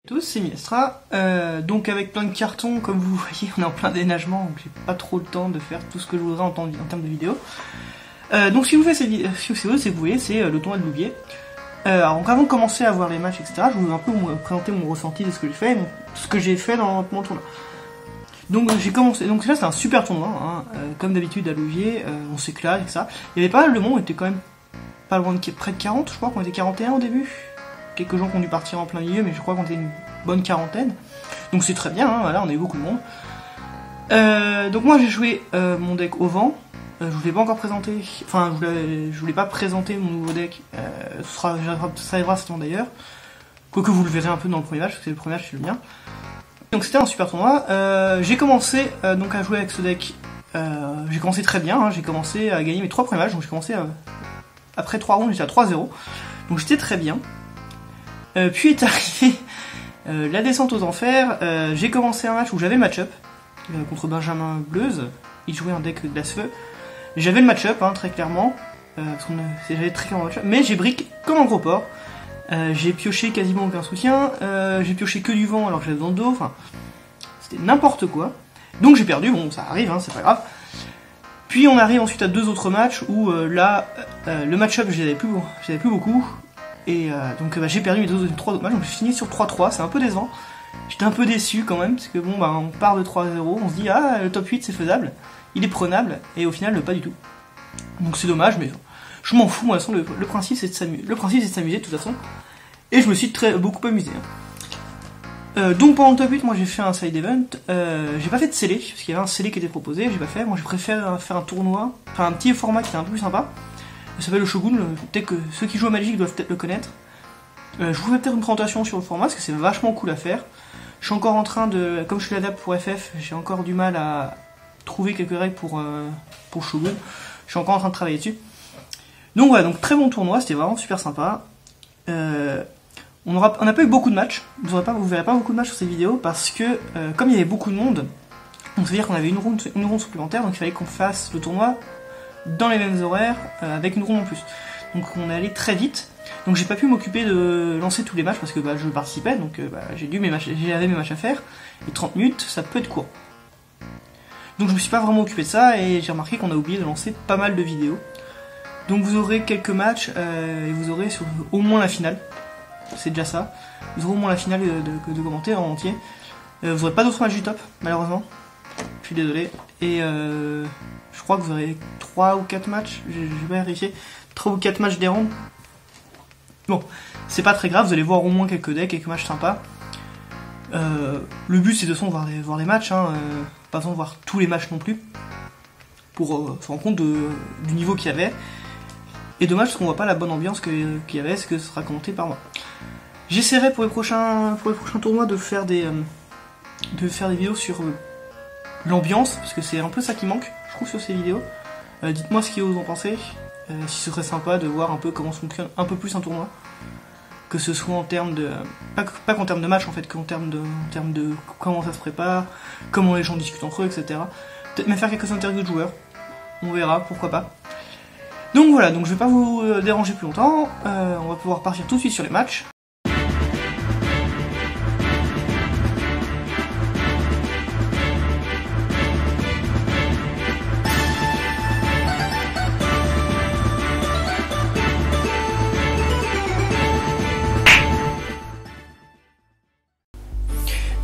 Tous, c'est Miestra, donc avec plein de cartons, comme vous voyez, on est en plein déneigement, donc j'ai pas trop le temps de faire tout ce que je voudrais en termes de vidéo. Donc si vous faites cette vidéo, c'est que vous voyez, c'est le tournoi de Louviers. Alors avant de commencer à voir les matchs, etc., je vais un peu vous présenter mon ressenti de ce que j'ai fait, dans mon tournoi. Donc j'ai commencé, donc là c'est un super tournoi, hein, comme d'habitude à Louviers, on s'éclate et ça. Il y avait pas mal de monde, on était quand même pas loin de près de 40, je crois qu'on était 41 au début. Quelques gens qui ont dû partir en plein milieu, mais je crois qu'on était une bonne quarantaine. Donc c'est très bien, hein, voilà, on a eu beaucoup de monde. Donc moi j'ai joué mon deck au vent. Je vous l'ai pas encore présenté, enfin je voulais pas présenter mon nouveau deck. Ça arrivera certainement d'ailleurs. Quoique vous le verrez un peu dans le premier match, parce que le premier match c'est le mien. Donc c'était un super tournoi. J'ai commencé donc à jouer avec ce deck. J'ai commencé très bien, hein, j'ai commencé à gagner mes 3 premiers matchs. Donc j'ai commencé après 3 rounds, j'étais à 3-0. Donc j'étais très bien. Puis est arrivé la descente aux enfers. J'ai commencé un match où j'avais le match-up contre Benjamin Bleuze. Il jouait un deck Glace-Feu. J'avais le match-up, hein, très clairement. J'avais très clairement le match-up. Mais j'ai brick comme un gros porc. J'ai pioché quasiment aucun soutien. J'ai pioché que du vent alors que j'avais dans le dos. Enfin, c'était n'importe quoi. Donc j'ai perdu. Bon, ça arrive, hein, c'est pas grave. Puis on arrive ensuite à 2 autres matchs où là, le match-up, je n'avais plus beaucoup. Et donc j'ai perdu mes 3 autres matchs, donc j'ai fini sur 3-3, c'est un peu décevant. J'étais un peu déçu quand même, parce que bon bah on part de 3-0, on se dit ah le top 8 c'est faisable, il est prenable, et au final pas du tout. Donc c'est dommage, mais je m'en fous, moi de toute façon le principe c'est de s'amuser. Le principe c'est de s'amuser de toute façon. Et je me suis beaucoup amusé. Donc pendant le top 8, moi j'ai fait un side event, j'ai pas fait de scellé, parce qu'il y avait un scellé qui était proposé, j'ai pas fait, moi je préfère faire un tournoi, enfin un petit format qui est un peu plus sympa. Ça s'appelle le Shogun, peut-être que ceux qui jouent à Magic doivent peut-être le connaître. Je vous fais peut-être une présentation sur le format, parce que c'est vachement cool à faire. Je suis encore en train de, comme je suis l'adapte pour FF, j'ai encore du mal à trouver quelques règles pour Shogun. Je suis encore en train de travailler dessus. Donc voilà, donc très bon tournoi, c'était vraiment super sympa. On n'a pas eu beaucoup de matchs, vous verrez pas beaucoup de matchs sur cette vidéo, parce que comme il y avait beaucoup de monde, donc ça veut dire qu'on avait une round supplémentaire, donc il fallait qu'on fasse le tournoi dans les mêmes horaires, avec une round en plus. Donc on est allé très vite, donc j'ai pas pu m'occuper de lancer tous les matchs parce que je participais, donc j'avais mes matchs à faire, et 30 minutes ça peut être court. Donc je me suis pas vraiment occupé de ça, et j'ai remarqué qu'on a oublié de lancer pas mal de vidéos. Donc vous aurez quelques matchs, et vous aurez au moins la finale, c'est déjà ça, vous aurez au moins la finale de commenter en entier. Vous aurez pas d'autres matchs du top, malheureusement, je suis désolé, et je crois que vous aurez 3 ou 4 matchs, je vais vérifier, 3 ou 4 matchs des rounds. Bon, c'est pas très grave, vous allez voir au moins quelques decks, quelques matchs sympas. Le but c'est de voir les matchs, hein, pas besoin de voir tous les matchs non plus, pour se rendre compte du niveau qu'il y avait. Et dommage parce qu'on voit pas la bonne ambiance qu'il y avait, ce que ce sera commenté par moi. J'essaierai pour les prochains tournois de faire des vidéos sur l'ambiance, parce que c'est un peu ça qui manque, je trouve, sur ces vidéos. Dites-moi ce que vous en pensez, si ce serait sympa de voir un peu comment fonctionne un peu plus un tournoi, que ce soit en termes de... pas qu'en termes de match en fait, qu'en termes de comment ça se prépare, comment les gens discutent entre eux, etc. Peut-être même faire quelques interviews de joueurs, on verra, pourquoi pas. Donc voilà, donc je vais pas vous déranger plus longtemps, on va pouvoir partir tout de suite sur les matchs.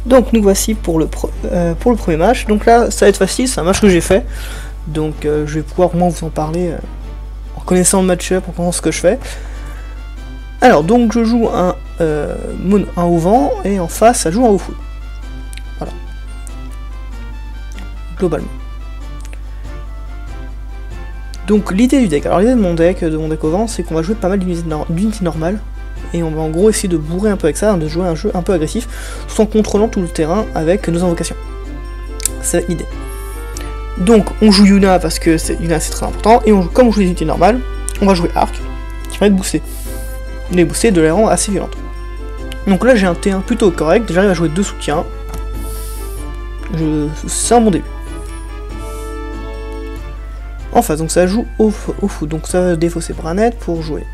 Donc nous voici pour le premier match. Donc là ça va être facile, c'est un match que j'ai fait. Donc je vais pouvoir au moins vous en parler en connaissant le match-up, en connaissant ce que je fais. Alors donc je joue un au vent et en face ça joue un au foot. Voilà. Globalement. Donc l'idée du deck. Alors l'idée de mon deck au vent, c'est qu'on va jouer pas mal d'unités normales. Et on va en gros essayer de bourrer un peu avec ça, de jouer un jeu un peu agressif, tout en contrôlant tout le terrain avec nos invocations. C'est l'idée. Donc on joue Yuna parce que Yuna c'est très important, et comme on joue des unités normales, on va jouer Arc, qui permet de booster. Les booster de les rendre assez violentes. Donc là j'ai un T1 plutôt correct, j'arrive à jouer 2 soutiens. C'est un bon début. En face, donc ça joue au foot, donc ça va défausser Branette pour jouer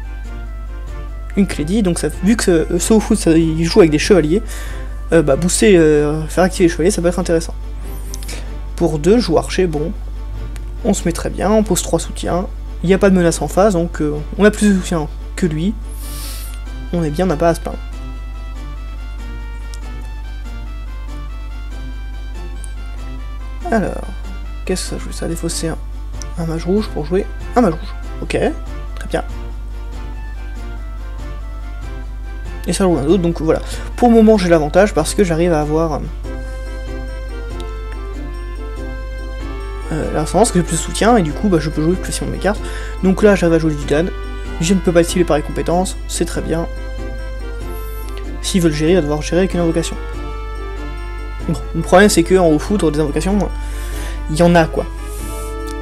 une crédit, donc ça, vu que ce au foot il joue avec des chevaliers, booster, faire activer les chevaliers, ça peut être intéressant. Pour 2, jouer archer, bon, on se met très bien, on pose 3 soutiens, il n'y a pas de menace en face, donc on a plus de soutien que lui, on est bien, on n'a pas à se plaindre. Alors, qu'est-ce que ça joue? Ça a défaussé un mage rouge pour jouer un mage rouge. Ok, très bien. Et ça joue un autre, donc voilà. Pour le moment, j'ai l'avantage parce que j'arrive à avoir l'ascendance, que j'ai plus de soutien, et du coup, je peux jouer plus facilement mes cartes. Donc là, j'arrive à jouer Jidan. Je ne peux pas le cibler par les compétences, c'est très bien. S'il veut le gérer, il va devoir gérer avec une invocation. Bon, le problème, c'est qu'en haut foudre, des invocations, il y en a, quoi.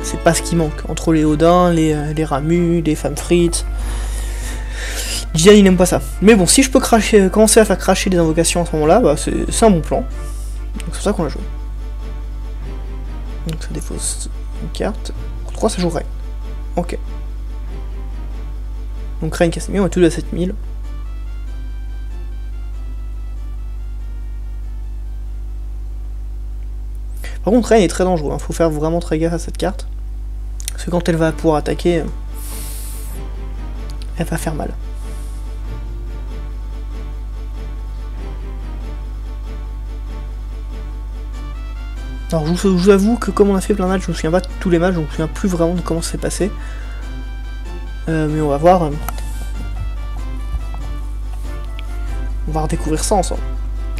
C'est pas ce qui manque. Entre les Odin, les Ramus, les femmes frites. Jidan, il n'aime pas ça. Mais bon, si je peux commencer à faire cracher des invocations à ce moment-là, c'est un bon plan. Donc c'est pour ça qu'on l'a joué. Donc ça défausse une carte. Pour 3, ça joue Reign. Ok. Donc Reign Casimir, on est tous à 7000. Par contre, Reign est très dangereux. Hein. Faut faire vraiment très gaffe à cette carte. Parce que quand elle va pouvoir attaquer, elle va faire mal. Alors je vous avoue que comme on a fait plein de matchs, je me souviens pas de tous les matchs, donc je me souviens plus vraiment de comment ça s'est passé. Mais on va voir. On va redécouvrir ça ensemble.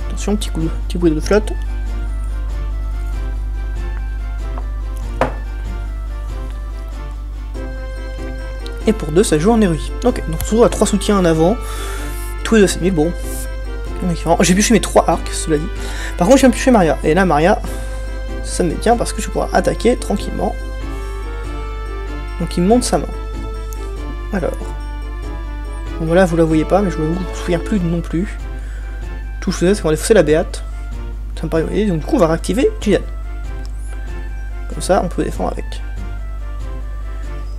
Attention, petit bruit de flotte. Et pour 2, ça joue en érudit. Ok, donc toujours à 3 soutiens en avant. Tous les 2 7000, bon. J'ai pioché mes 3 arcs, cela dit. Par contre, j'ai pioché Maria. Et là, Maria, ça me met bien parce que je pourrai attaquer tranquillement. Donc il me monte sa main. Alors. Bon voilà, vous la voyez pas, mais je me souviens plus non plus. Tout ce que je faisais, c'est qu'on a défaussé la Béate. Ça me paraît voyez, donc du coup on va réactiver Jidan. Comme ça, on peut défendre avec.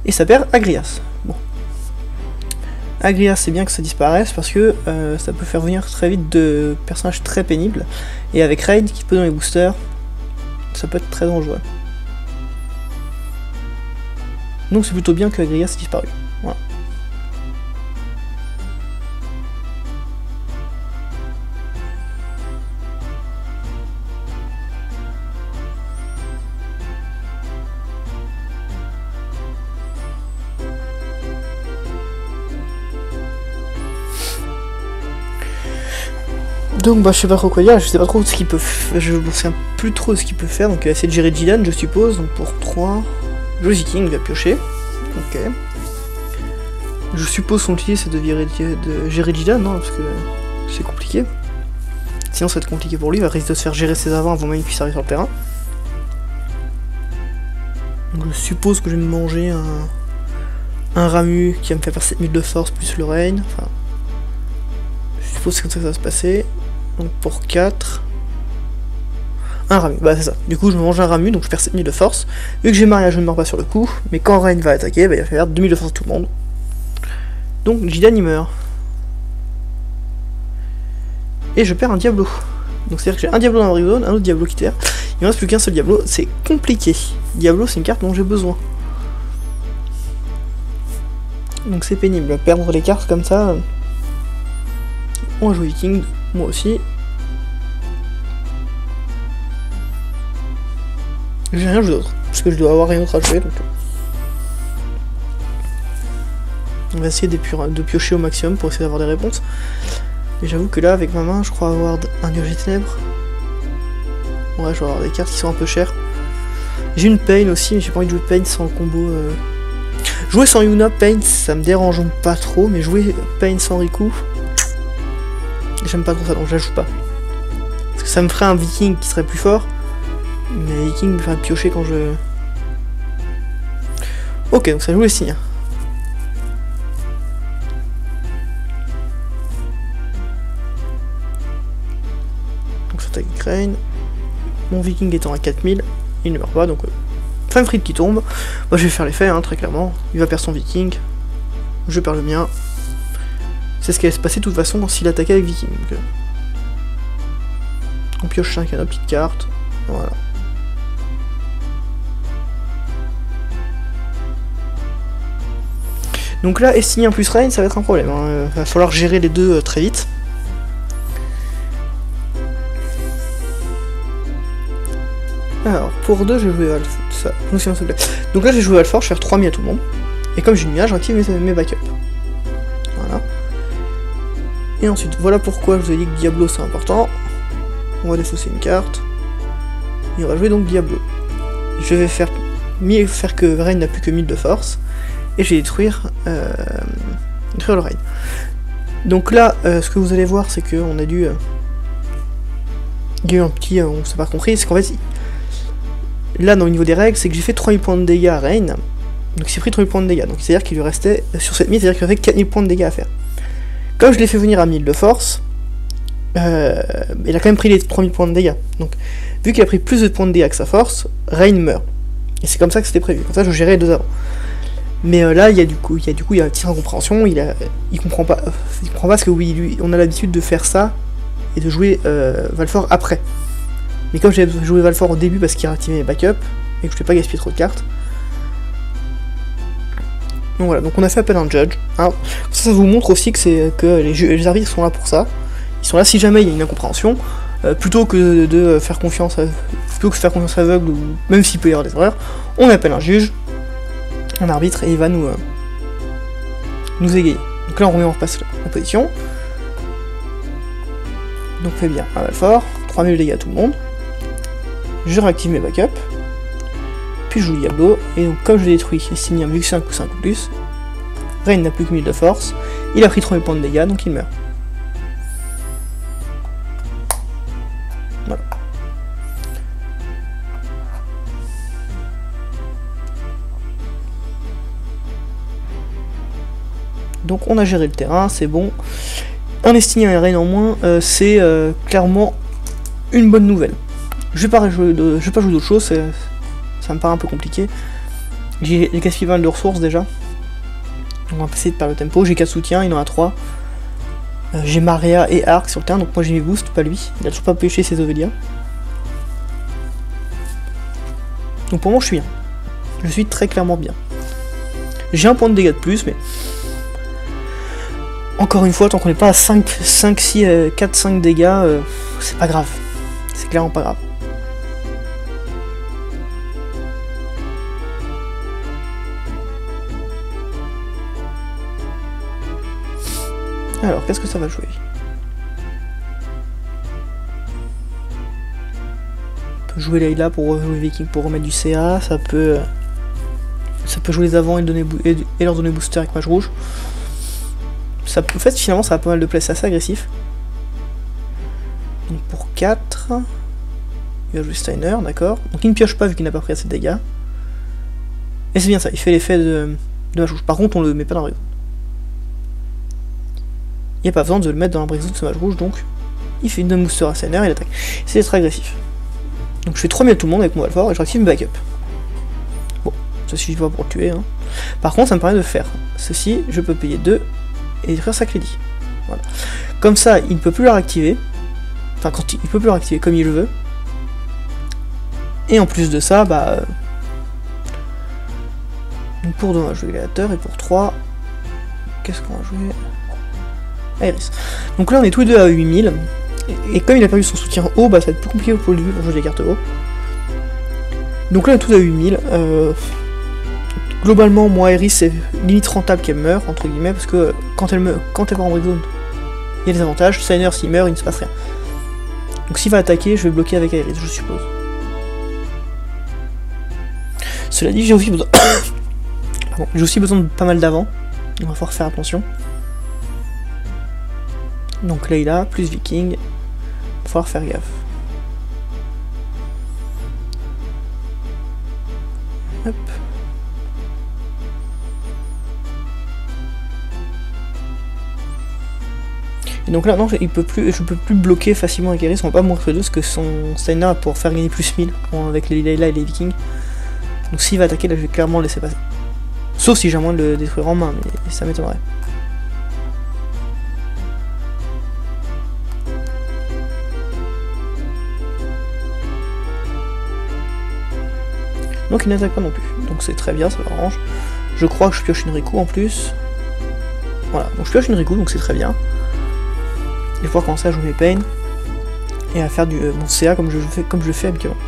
Et ça perd Agrias. Bon. Agrias, c'est bien que ça disparaisse parce que ça peut faire venir très vite de personnages très pénibles. Et avec Raid qui peut dans les boosters, ça peut être très dangereux. Donc c'est plutôt bien que Agrias ait disparu. Voilà. Donc je sais pas trop quoi dire, je sais pas trop ce qu'il peut faire, je me souviens plus trop de ce qu'il peut faire, donc il va essayer de gérer Jidan je suppose, donc pour 3, le Viking va piocher, ok. Je suppose son outil c'est de gérer Jidan, non, parce que c'est compliqué. Sinon ça va être compliqué pour lui, il va risquer de se faire gérer ses avants avant même qu'il puisse arriver sur le terrain. Donc je suppose que je vais me manger un Ramu qui va me faire 7000 de force plus le Reign, enfin... Je suppose que c'est comme ça que ça va se passer. Donc pour 4... Un Ramu, bah c'est ça. Du coup je me mange un Ramu, donc je perds 7000 de force. Vu que j'ai Maria, je ne meurs pas sur le coup. Mais quand Reign va attaquer, bah, il va faire 2000 de force à tout le monde. Donc Jidan il meurt. Et je perds un Diablo. Donc c'est à dire que j'ai un Diablo dans la zone, un autre Diablo qui terre. Il ne reste plus qu'un seul Diablo, c'est compliqué. Diablo c'est une carte dont j'ai besoin. Donc c'est pénible, perdre les cartes comme ça... On va jouer Viking, moi aussi. J'ai rien joué d'autre, parce que je dois avoir rien d'autre à jouer, donc... On va essayer de piocher au maximum pour essayer d'avoir des réponses. Mais j'avoue que là, avec ma main, je crois avoir un Urge des Ténèbres. Ouais, je vais avoir des cartes qui sont un peu chères. J'ai une Pain aussi, mais j'ai pas envie de jouer Pain sans le combo... Jouer sans Yuna, Pain, ça me dérange pas trop, mais jouer Pain sans Riku... J'aime pas trop ça, donc je la joue pas. Parce que ça me ferait un Viking qui serait plus fort. Mais Viking me ferait piocher quand je... Ok, donc ça joue les signes. Donc ça attaque Crane. Mon Viking étant à 4000, il ne meurt pas, donc... Famefrit qui tombe. Moi je vais faire l'effet, hein, très clairement. Il va perdre son Viking. Je perds le mien. C'est ce qui allait se passer de toute façon s'il attaquait avec Viking. Donc, On pioche 5 à notre petite carte. Voilà. Donc là, Estinien plus Reign, ça va être un problème. Hein. Va falloir gérer les deux très vite. Alors, pour 2, je vais jouer Valfort. Donc là, j'ai joué Valfort, je vais faire 3000 à tout le monde. Et comme j'ai une nuage, j'active mes backups. Voilà. Et ensuite, voilà pourquoi je vous ai dit que Diablo c'est important. On va défausser une carte. Et on va jouer donc Diablo. Je vais faire que Reign n'a plus que 1000 de force. Et je vais détruire le Reign. Donc là, ce que vous allez voir, c'est qu'on a dû... il y a eu un petit... on s'est pas compris, c'est qu'en fait... Là, au niveau des règles, c'est que j'ai fait 3000 points de dégâts à Reign. Donc il s'est pris 3000 points de dégâts. Donc c'est-à-dire qu'il lui restait... Sur cette mise, c'est-à-dire qu'il avait 4000 points de dégâts à faire. Comme je l'ai fait venir à 1000 de force, il a quand même pris les 3000 points de dégâts. Donc, vu qu'il a pris plus de points de dégâts que sa force, Reign meurt. Et c'est comme ça que c'était prévu. Comme ça, je gérais les deux avant. Mais là, il y a du coup, il y a une petite incompréhension. Il comprend pas parce que oui, lui, on a l'habitude de faire ça et de jouer Valfort après. Mais comme j'ai joué Valfort au début parce qu'il a activé mes backups et que je ne vais pas gaspiller trop de cartes. Donc voilà, donc on a fait appel à un judge. Hein. Ça vous montre aussi que les arbitres sont là pour ça. Ils sont là si jamais il y a une incompréhension, plutôt que de faire confiance, aveugle, ou même s'il peut y avoir des erreurs, on appelle un juge, un arbitre, et il va nous égayer. Donc là on remet en place la position. Donc fait bien un Valfort, 3000 de dégâts à tout le monde. Je réactive mes backups. Puis je joue Diablo, et donc comme je l'ai détruit, Estinien, vu que c'est un coup 5 ou plus, Reign n'a plus que 1000 de force, il a pris 3000 points de dégâts, donc il meurt. Voilà. Donc on a géré le terrain, c'est bon. Un Estinien et Reign en moins, c'est clairement une bonne nouvelle. Je vais pas jouer d'autre chose, ça me paraît un peu compliqué. J'ai gaspillé pas mal de ressources déjà. On va essayer de perdre le tempo. J'ai 4 soutiens, il en a 3. J'ai Maria et Arc sur le terrain, donc moi j'ai mes boosts, pas lui. Il a toujours pas pêché ses Ovelia. Donc pour moi je suis bien. Je suis très clairement bien. J'ai un point de dégâts de plus, mais... Encore une fois, tant qu'on n'est pas à 4-5 dégâts, c'est pas grave. C'est clairement pas grave. Alors, qu'est-ce que ça va jouer? On peut jouer Layla pour jouer Viking pour remettre du CA, ça peut jouer les avants et leur donner booster avec mage rouge. Ça peut, en fait, finalement, ça a pas mal de place, c'est assez agressif. Donc pour 4, il va jouer Steiner, d'accord. Donc il ne pioche pas vu qu'il n'a pas pris assez de dégâts. Et c'est bien ça, il fait l'effet de mage rouge. Par contre, on le met pas dans la brise. Il n'y a pas besoin de le mettre dans la brise de ce mage rouge, donc il fait une booster à Steiner et il attaque. C'est très agressif. Donc je fais 3000 à tout le monde avec mon Valfort et je réactive mes backups. Bon, ça suffit pas pour le tuer. Hein. Par contre, ça me permet de faire ceci, je peux payer 2 et détruire sa crédit. Voilà. Comme ça, il ne peut plus la réactiver. Enfin, quand il peut plus la réactiver comme il le veut. Et en plus de ça, bah... donc pour 2, on va jouer Gladiateur, et pour 3... Qu'est-ce qu'on va jouer? Iris. Donc là, on est tous les deux à 8000. Et comme il a perdu son soutien haut, bah ça va être plus compliqué pour lui pour jouer les cartes haut. Donc là, on est tous à 8000. Globalement, moi, Iris, c'est limite rentable qu'elle meurt, entre guillemets, parce que quand elle part en break zone, il y a des avantages. Steiner, s'il meurt, il ne se passe rien. Donc s'il va attaquer, je vais bloquer avec Iris, je suppose. Cela dit, j'ai aussi besoin... j'ai aussi besoin de pas mal d'avant. On va falloir faire attention. Donc Layla, plus Viking. Il va falloir faire gaffe. Hop. Et donc là, non, je peux plus bloquer facilement avec Iris, on va pas mourir que 2, parce que son Steiner pour faire gagner plus 1000 avec les Layla et les Vikings. Donc s'il va attaquer, là je vais clairement le laisser passer. Sauf si j'ai moyen de le détruire en main, mais ça m'étonnerait. Donc il n'attaque pas non plus. Donc c'est très bien, ça m'arrange. Je crois que je pioche une Riku en plus. Voilà, donc je pioche une Riku, donc c'est très bien. Il va pouvoir commencer à jouer mes Pain. Et à faire mon CA comme je le fais habituellement.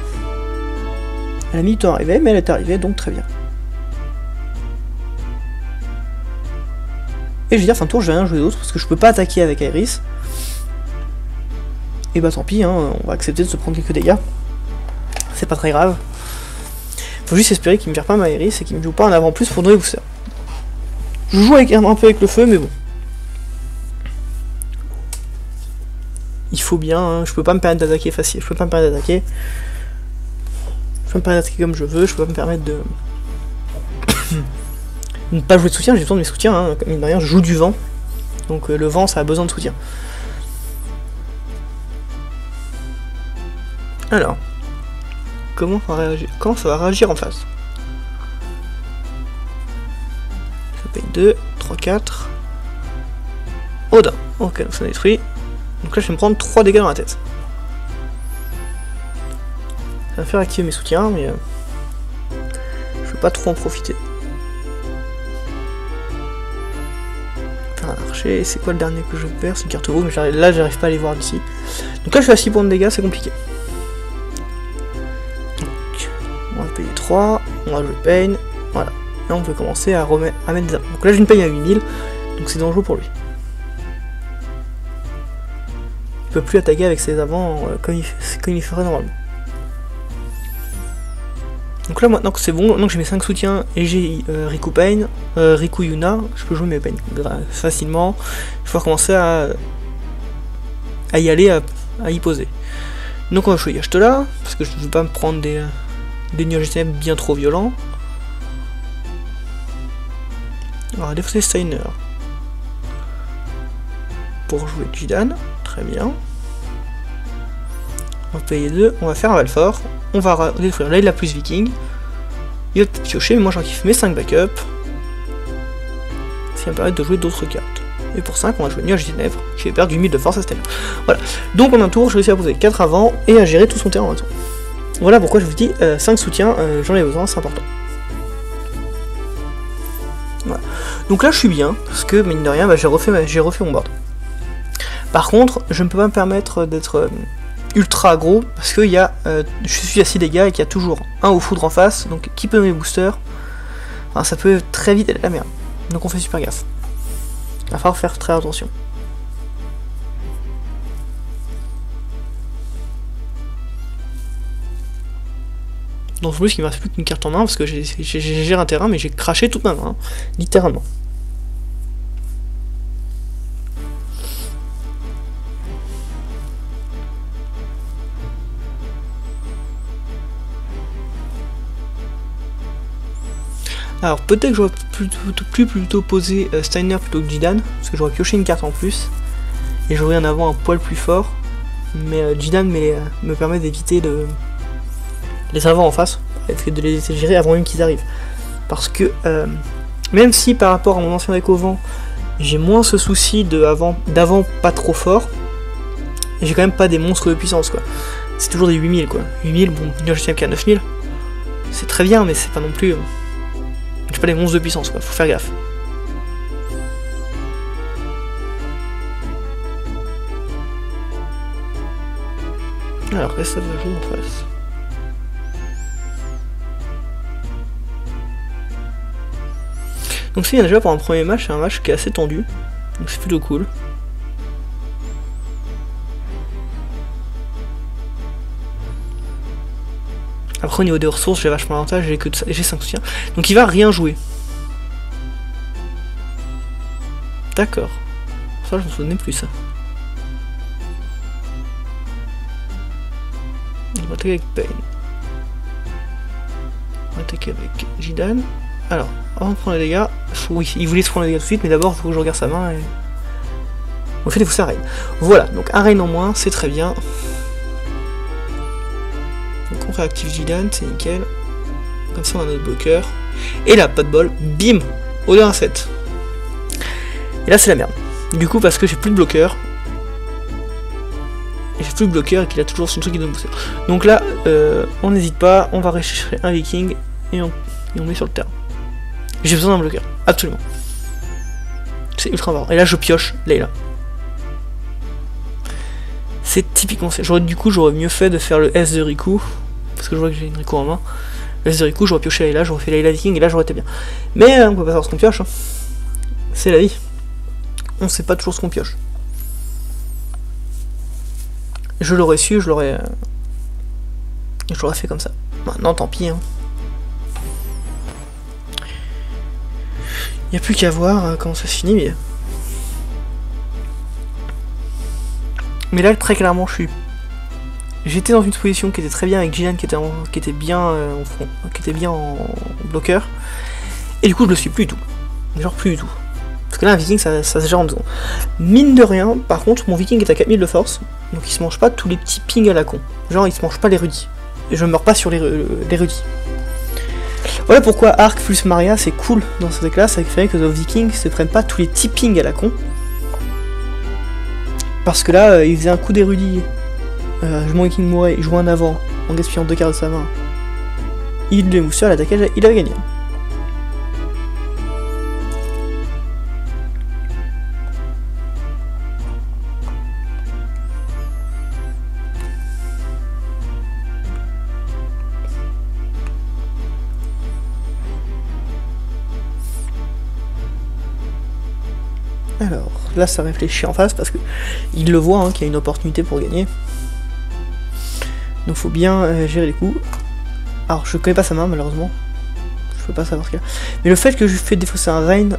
Elle a mis du temps à arriver, mais elle est arrivée, donc très bien. Et je vais dire, fin de tour, je vais rien jouer d'autre, parce que je peux pas attaquer avec Iris. Et bah tant pis, hein, on va accepter de se prendre quelques dégâts. C'est pas très grave. Faut juste espérer qu'il me vire pas ma Iris et qu'il me joue pas un avant plus pour donner booster. Je joue un peu avec le feu, mais bon. Il faut bien, hein, je peux pas me permettre d'attaquer facile, je peux pas me permettre d'attaquer. Je peux me permettre d'attaquer comme je veux, je peux pas me permettre de ne pas jouer de soutien, j'ai besoin de mes soutiens, hein. Mine de rien, je joue du vent. Donc le vent, ça a besoin de soutien. Alors, comment ça va réagir en face? Ça paye 2, 3, 4. Odin, ok, donc ça détruit. Donc là je vais me prendre 3 dégâts dans la tête. Ça va faire activer mes soutiens, mais je vais pas trop en profiter. Faire un archer, c'est quoi le dernier que je perds? C'est une carte rouge, mais là j'arrive pas à les voir d'ici. Donc là je fais à 6 points de dégâts, c'est compliqué. Donc, on va payer 3, on va jouer Pain, voilà. Là on peut commencer à mettre des armes. Donc là j'ai une Pain à 8000, donc c'est dangereux pour lui. Il peut plus attaquer avec ses avants comme il ferait normalement. Donc là maintenant que c'est bon, maintenant que j'ai mes 5 soutiens et j'ai Riku Pain, Riku Yuna, je peux jouer mes Pain facilement. Il faut commencer à y aller, à y poser. Donc on va jouer Y'Shtela, parce que je ne veux pas me prendre des nuages GTM bien trop violents. On va défausser Steiner. Pour jouer Jidan, très bien. On va payer 2, on va faire un Valfort, on va détruire là il a plus Viking. Il va peut-être piocher, mais moi j'en kiffe mes 5 backups. Ce qui va me permettre de jouer d'autres cartes. Et pour 5, on va jouer Nuage Ténèbres, qui fait perdre du 1000 de force à Steiner. Voilà, donc en un tour, j'ai réussi à poser 4 avant et à gérer tout son terrain en un tour. Voilà pourquoi je vous dis 5 soutiens, j'en ai besoin, c'est important. Voilà. Donc là je suis bien, parce que mine de rien, bah, j'ai refait mon board. Par contre, je ne peux pas me permettre d'être ultra aggro, parce que je suis à 6 dégâts et qu'il y a toujours un au foudre en face, donc qui peut mes boosters, enfin, ça peut très vite être la merde. Donc on fait super gaffe. Il va falloir faire très attention. Donc en plus il me reste plus qu'une carte en main, parce que j'ai géré un terrain, mais j'ai craché toute ma main, hein, littéralement. Alors peut-être que j'aurais plutôt posé Steiner plutôt que Jidan, parce que j'aurais pioché une carte en plus, et j'aurais un avant un poil plus fort, mais Jidan me permet d'éviter les avants en face, et de les gérer avant même qu'ils arrivent. Parce que même si par rapport à mon ancien deck au vent, j'ai moins ce souci d'avant pas trop fort, j'ai quand même pas des monstres de puissance quoi. C'est toujours des 8000 quoi. 8000, bon, je sais qu'à 9000, c'est très bien, mais c'est pas non plus... J'ai pas les monstres de puissance quoi, faut faire gaffe. Alors qu'est-ce que ça va jouer en face? Donc c'est bien déjà pour un premier match, c'est un match qui est assez tendu, donc c'est plutôt cool. Après au niveau des ressources j'ai vachement l'avantage, j'ai 5 soutiens. Donc il va rien jouer. D'accord. Ça je m'en souvenais plus ça. Il va attaquer avec Pain. On va attaquer avec Jidan. Alors, avant de prendre les dégâts, oui, il voulait se prendre les dégâts tout de suite, mais d'abord il faut que je regarde sa main et... Au fait il faut ça raid. Voilà, donc un raid en moins, c'est très bien. Donc on réactive Jidan, c'est nickel. Comme ça on a notre bloqueur. Et là, pas de bol, bim, Odin 7. Et là c'est la merde. Du coup parce que j'ai plus de bloqueur. J'ai plus de bloqueur et qu'il a toujours son truc qui donne booster. Donc là, on n'hésite pas, on va rechercher un viking et on met sur le terrain. J'ai besoin d'un bloqueur, absolument. C'est ultra important. Et là je pioche Layla. C'est typiquement ça. Du coup j'aurais mieux fait de faire le S de Riku, parce que je vois que j'ai une Riku en main. Le S de Riku, j'aurais pioché Layla, j'aurais fait Layla Viking et là j'aurais été bien. Mais on peut pas savoir ce qu'on pioche. Hein. C'est la vie. On sait pas toujours ce qu'on pioche. Je l'aurais su, je l'aurais fait comme ça. Maintenant tant pis. Hein. Il n'y a plus qu'à voir comment ça se finit. Mais là très clairement j'étais dans une position qui était très bien avec Jinan qui était bien en bloqueur. Et du coup je le suis plus du tout. Genre plus du tout. Parce que là un viking ça se gère en 2 secondes. Mine de rien, par contre mon viking est à 4000 de force. Donc il se mange pas tous les petits pings à la con. Genre il se mange pas les rudis. Et je meurs pas sur les rudis. Voilà pourquoi Arc plus Maria c'est cool dans ce deck là, ça fait que nos vikings se prennent pas tous les petits pings à la con. Parce que là il faisait un coup d'érudit. Mon viking mourait, il jouait en avant en gaspillant 2 cartes de sa main. Il les mousseurs, il attaquait, il avait gagné. Alors, là ça réfléchit en face parce que il le voit hein, qu'il y a une opportunité pour gagner. Donc faut bien gérer les coups. Alors je connais pas sa main malheureusement. Je peux pas savoir ce qu'il a. Mais le fait que je lui fais défausser un Rain,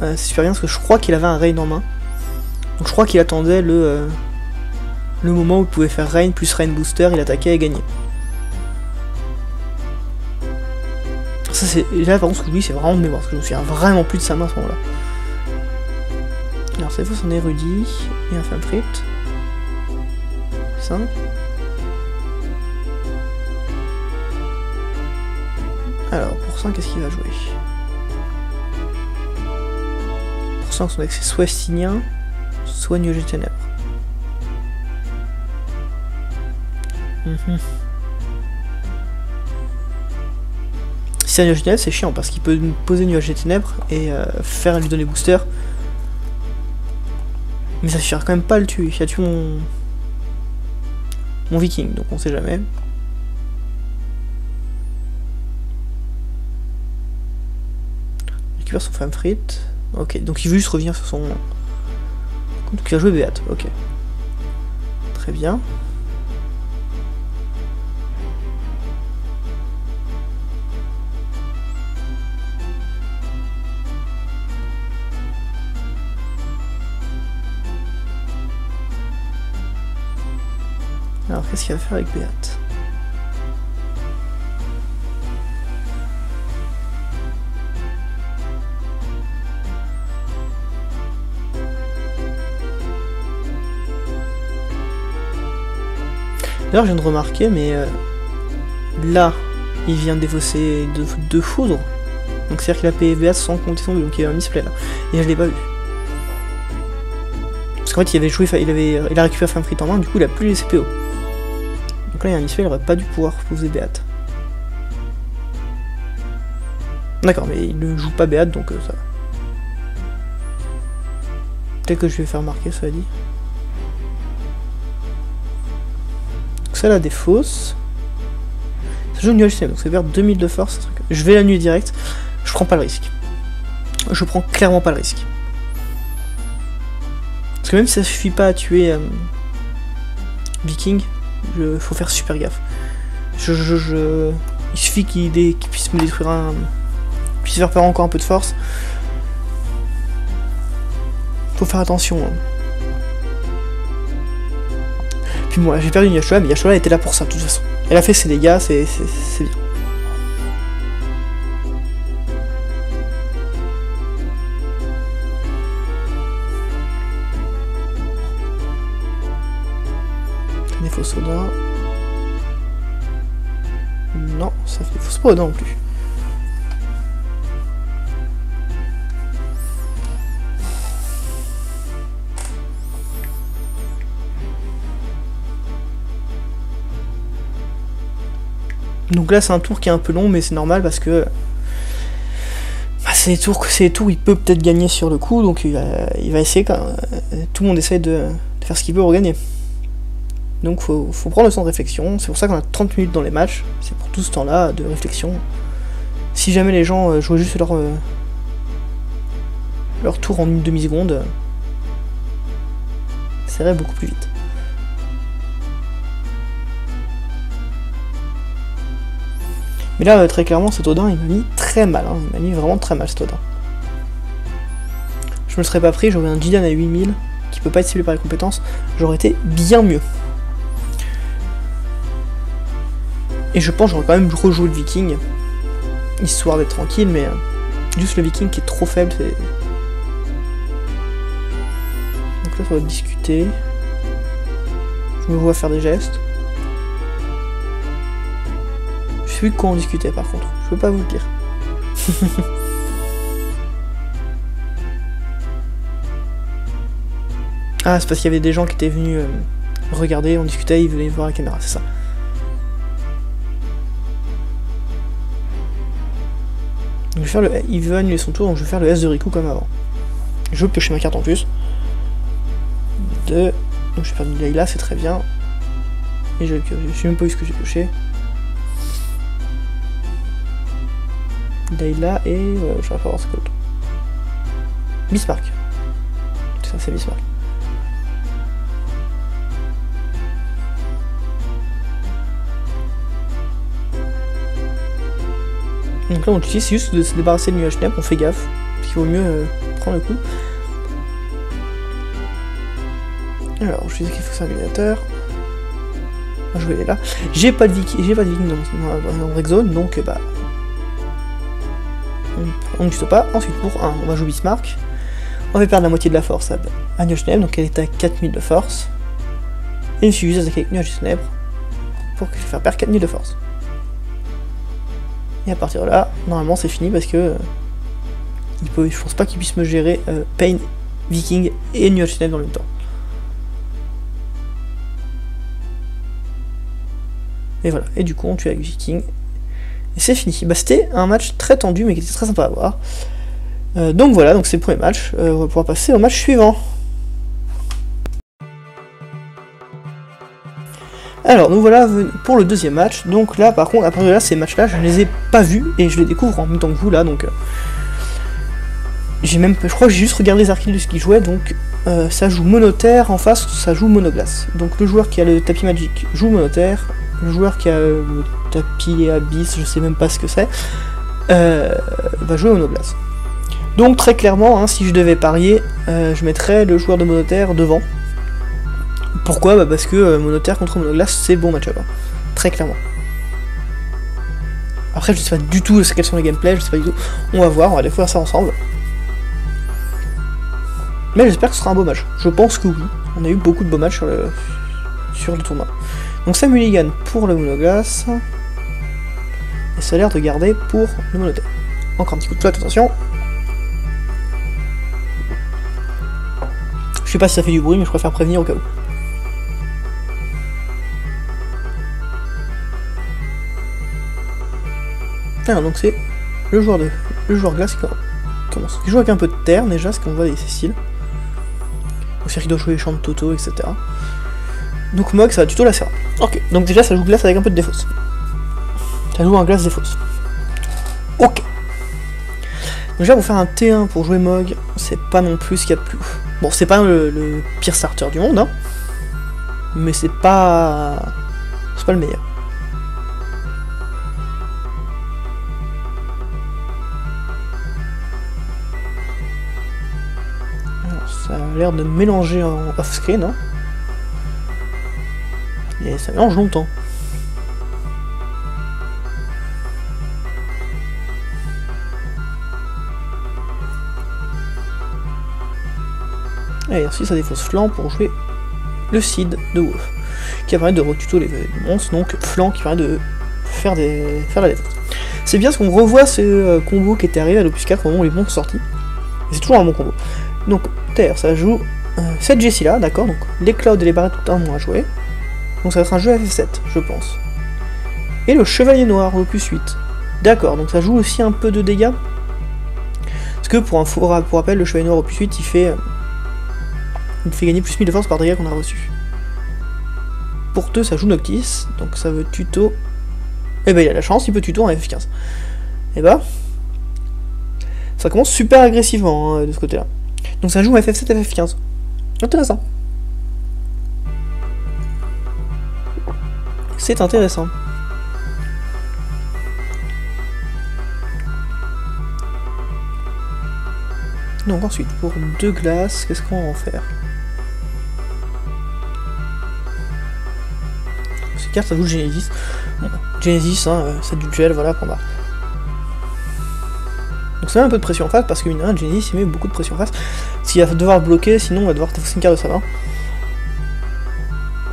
c'est super bien parce que je crois qu'il avait un Rain en main. Donc je crois qu'il attendait le moment où il pouvait faire Rain plus Rain Booster, il attaquait et gagnait. Ça c'est. Là par contre ce que je dis c'est vraiment de mémoire, parce que je me souviens vraiment plus de sa main à ce moment-là. Alors cette fois son érudit et un Infiltrate. 5. Alors pour 5 qu'est-ce qu'il va jouer? Pour 5 son deck c'est soit Estinien, soit Nuage des Ténèbres. Si c'est un Nuage des Ténèbres c'est chiant parce qu'il peut poser Nuage des Ténèbres et faire lui donner booster. Mais ça suffira quand même pas à le tuer. Il a tué mon viking, donc on sait jamais. Il récupère son femme frite. Ok, donc il veut juste revenir sur son. Donc il a joué Beat, ok. Très bien. Alors qu'est-ce qu'il va faire avec Beat? D'ailleurs je viens de remarquer mais là il vient de défausser deux foudres. Donc c'est à dire qu'il a payé Beat sans compter son donc il y a un misplay là. Et je l'ai pas vu. Parce qu'en fait il avait joué, il a récupéré Femme Frite en main, du coup il a plus les CPO. Donc là il y a un misplay, il aurait pas dû pouvoir poser Beat. D'accord, mais il ne joue pas Beat donc ça va. Peut-être que je vais faire marquer, ça dit. Donc ça là des fausses. Ça joue Nuage System, donc ça perd 2000 de force. Truc. Je vais la nuit direct, je prends pas le risque. Je prends clairement pas le risque. Parce que même si ça suffit pas à tuer Viking, faut faire super gaffe. Il suffit qu'il puisse me détruire puisse faire perdre encore un peu de force. Faut faire attention. Hein. Puis moi j'ai perdu une Yashola, mais Yashola était là pour ça de toute façon. Elle a fait ses dégâts, c'est bien. Des faux sodas. Non, ça fait des fausses pas non plus. Donc là c'est un tour qui est un peu long, mais c'est normal parce que bah, c'est les tours où il peut peut-être gagner sur le coup, donc il va essayer quand tout le monde essaie de faire ce qu'il peut pour gagner. Donc faut prendre le temps de réflexion, c'est pour ça qu'on a 30 minutes dans les matchs, c'est pour tout ce temps-là de réflexion. Si jamais les gens jouaient juste leur tour en une demi-seconde, ça irait beaucoup plus vite. Mais là, très clairement, cet Odin, il m'a mis très mal, hein. Il m'a mis vraiment très mal, cet Odin. Je me serais pas pris, j'aurais un Jidan à 8000, qui peut pas être ciblé par les compétences, j'aurais été bien mieux. Et je pense que j'aurais quand même rejoué le Viking, histoire d'être tranquille, mais juste le Viking qui est trop faible, c'est... Donc là, ça va discuter. Je me vois faire des gestes. Je sais plus de quoi on discutait par contre, je peux pas vous le dire. Ah, c'est parce qu'il y avait des gens qui étaient venus regarder, on discutait, ils venaient voir la caméra, c'est ça. Donc je vais faire il veut annuler son tour, donc je vais faire le S de Riku comme avant. Je veux piocher ma carte en plus. Donc je vais faire du Layla, c'est très bien. Et je sais même pas eu ce que j'ai pioché. Layla et... je vais pas voir ce que l'autre. Bismarck. Ça c'est Bismarck. Donc là on utilise juste de se débarrasser de nuage on fait gaffe, parce qu'il vaut mieux prendre le coup. Alors je disais qu'il faut que c'est un aviateur. Je vais aller là. J'ai pas de viking dans Break Zone, donc bah on n'utilise pas. Ensuite pour 1, on va jouer Bismarck. On va perdre la moitié de la force à Nuage-Ténèbres, donc elle est à 4000 de force. Et il suffit juste d'attaquer avec Nuage-Ténèbres pour faire perdre 4000 de force. Et à partir de là, normalement c'est fini parce que je pense pas qu'il puisse me gérer Pain, Viking et Nuage-Ténèbres dans le même temps. Et voilà, et du coup on tue avec Viking. Et c'est fini. Bah, c'était un match très tendu mais qui était très sympa à voir. Donc voilà, donc c'est le premier match. On va pouvoir passer au match suivant. Alors, nous voilà pour le deuxième match. Donc là, par contre, à partir de là, ces matchs-là, je ne les ai pas vus et je les découvre en même temps que vous là. Donc, je crois que j'ai juste regardé les articles de ce qu'ils jouaient. Donc, ça joue monoterre, en face, ça joue monoglace. Donc, le joueur qui a le tapis magique joue monoterre. Le joueur qui a le tapis abyss, je sais même pas ce que c'est, va jouer monoglace. Donc très clairement, hein, si je devais parier, je mettrais le joueur de monoterre devant. Pourquoi? Bah parce que monoterre contre monoglace, c'est bon match-up, hein, très clairement. Après, je sais pas du tout quels sont les gameplays, je sais pas du tout. On va voir, on va découvrir ça ensemble. Mais j'espère que ce sera un beau match. Je pense que oui. On a eu beaucoup de beaux matchs sur le tournoi. Donc ça mulligan pour le monoglace. Et ça a l'air de garder pour le monoterre. Encore un petit coup de flotte, attention. Je sais pas si ça fait du bruit, mais je préfère prévenir au cas où. Alors donc c'est le joueur glace qui commence. Il joue avec un peu de terre déjà, ce qu'on voit des Cécile. Donc c'est-à-dire qu'il doit jouer les champs de Toto, etc. Donc Mog, ça va tuto la Serra. Ok, donc déjà ça joue glace avec un peu de défausse. Ça joue un glace défausse. Ok. Déjà pour faire un T1 pour jouer Mog, c'est pas non plus ce qu'il y a de plus ouf. Bon, c'est pas le pire starter du monde, hein. Mais c'est pas le meilleur. Alors, ça a l'air de mélanger en off-screen, hein. Et ça mélange longtemps. Et ensuite ça défausse flanc pour jouer le Seed de Wolf, qui permet de retuto les monstres, donc flanc qui permet de faire la défense. C'est bien parce qu'on revoit ce combo qui était arrivé à l'Opus 4 au moment où les monstres sont sortis. Et c'est toujours un bon combo. Donc terre, ça joue cette Jessie là, d'accord, donc les clouds et les barrettes tout un moins à jouer. Donc ça va être un jeu FF7, je pense. Et le chevalier noir au plus 8. D'accord, donc ça joue aussi un peu de dégâts. Parce que pour rappel, le chevalier noir au plus 8, il fait gagner plus 1000 de force par dégâts qu'on a reçu. Pour 2, ça joue Noctis, donc ça veut tuto. Et bah il a la chance, il peut tuto en F15. Et bah, ça commence super agressivement de ce côté-là. Donc ça joue FF7, FF15. Intéressant. C'est intéressant. Donc ensuite, pour 2 glaces, qu'est-ce qu'on va en faire? Ces cartes, ça joue Genesis. Bon, Genesis, hein, c'est du gel, voilà, pour moi. Donc ça met un peu de pression en face, parce que mine de rien, Genesis, il met beaucoup de pression en face. S'il va devoir bloquer, sinon on va devoir défausser une carte de sa main.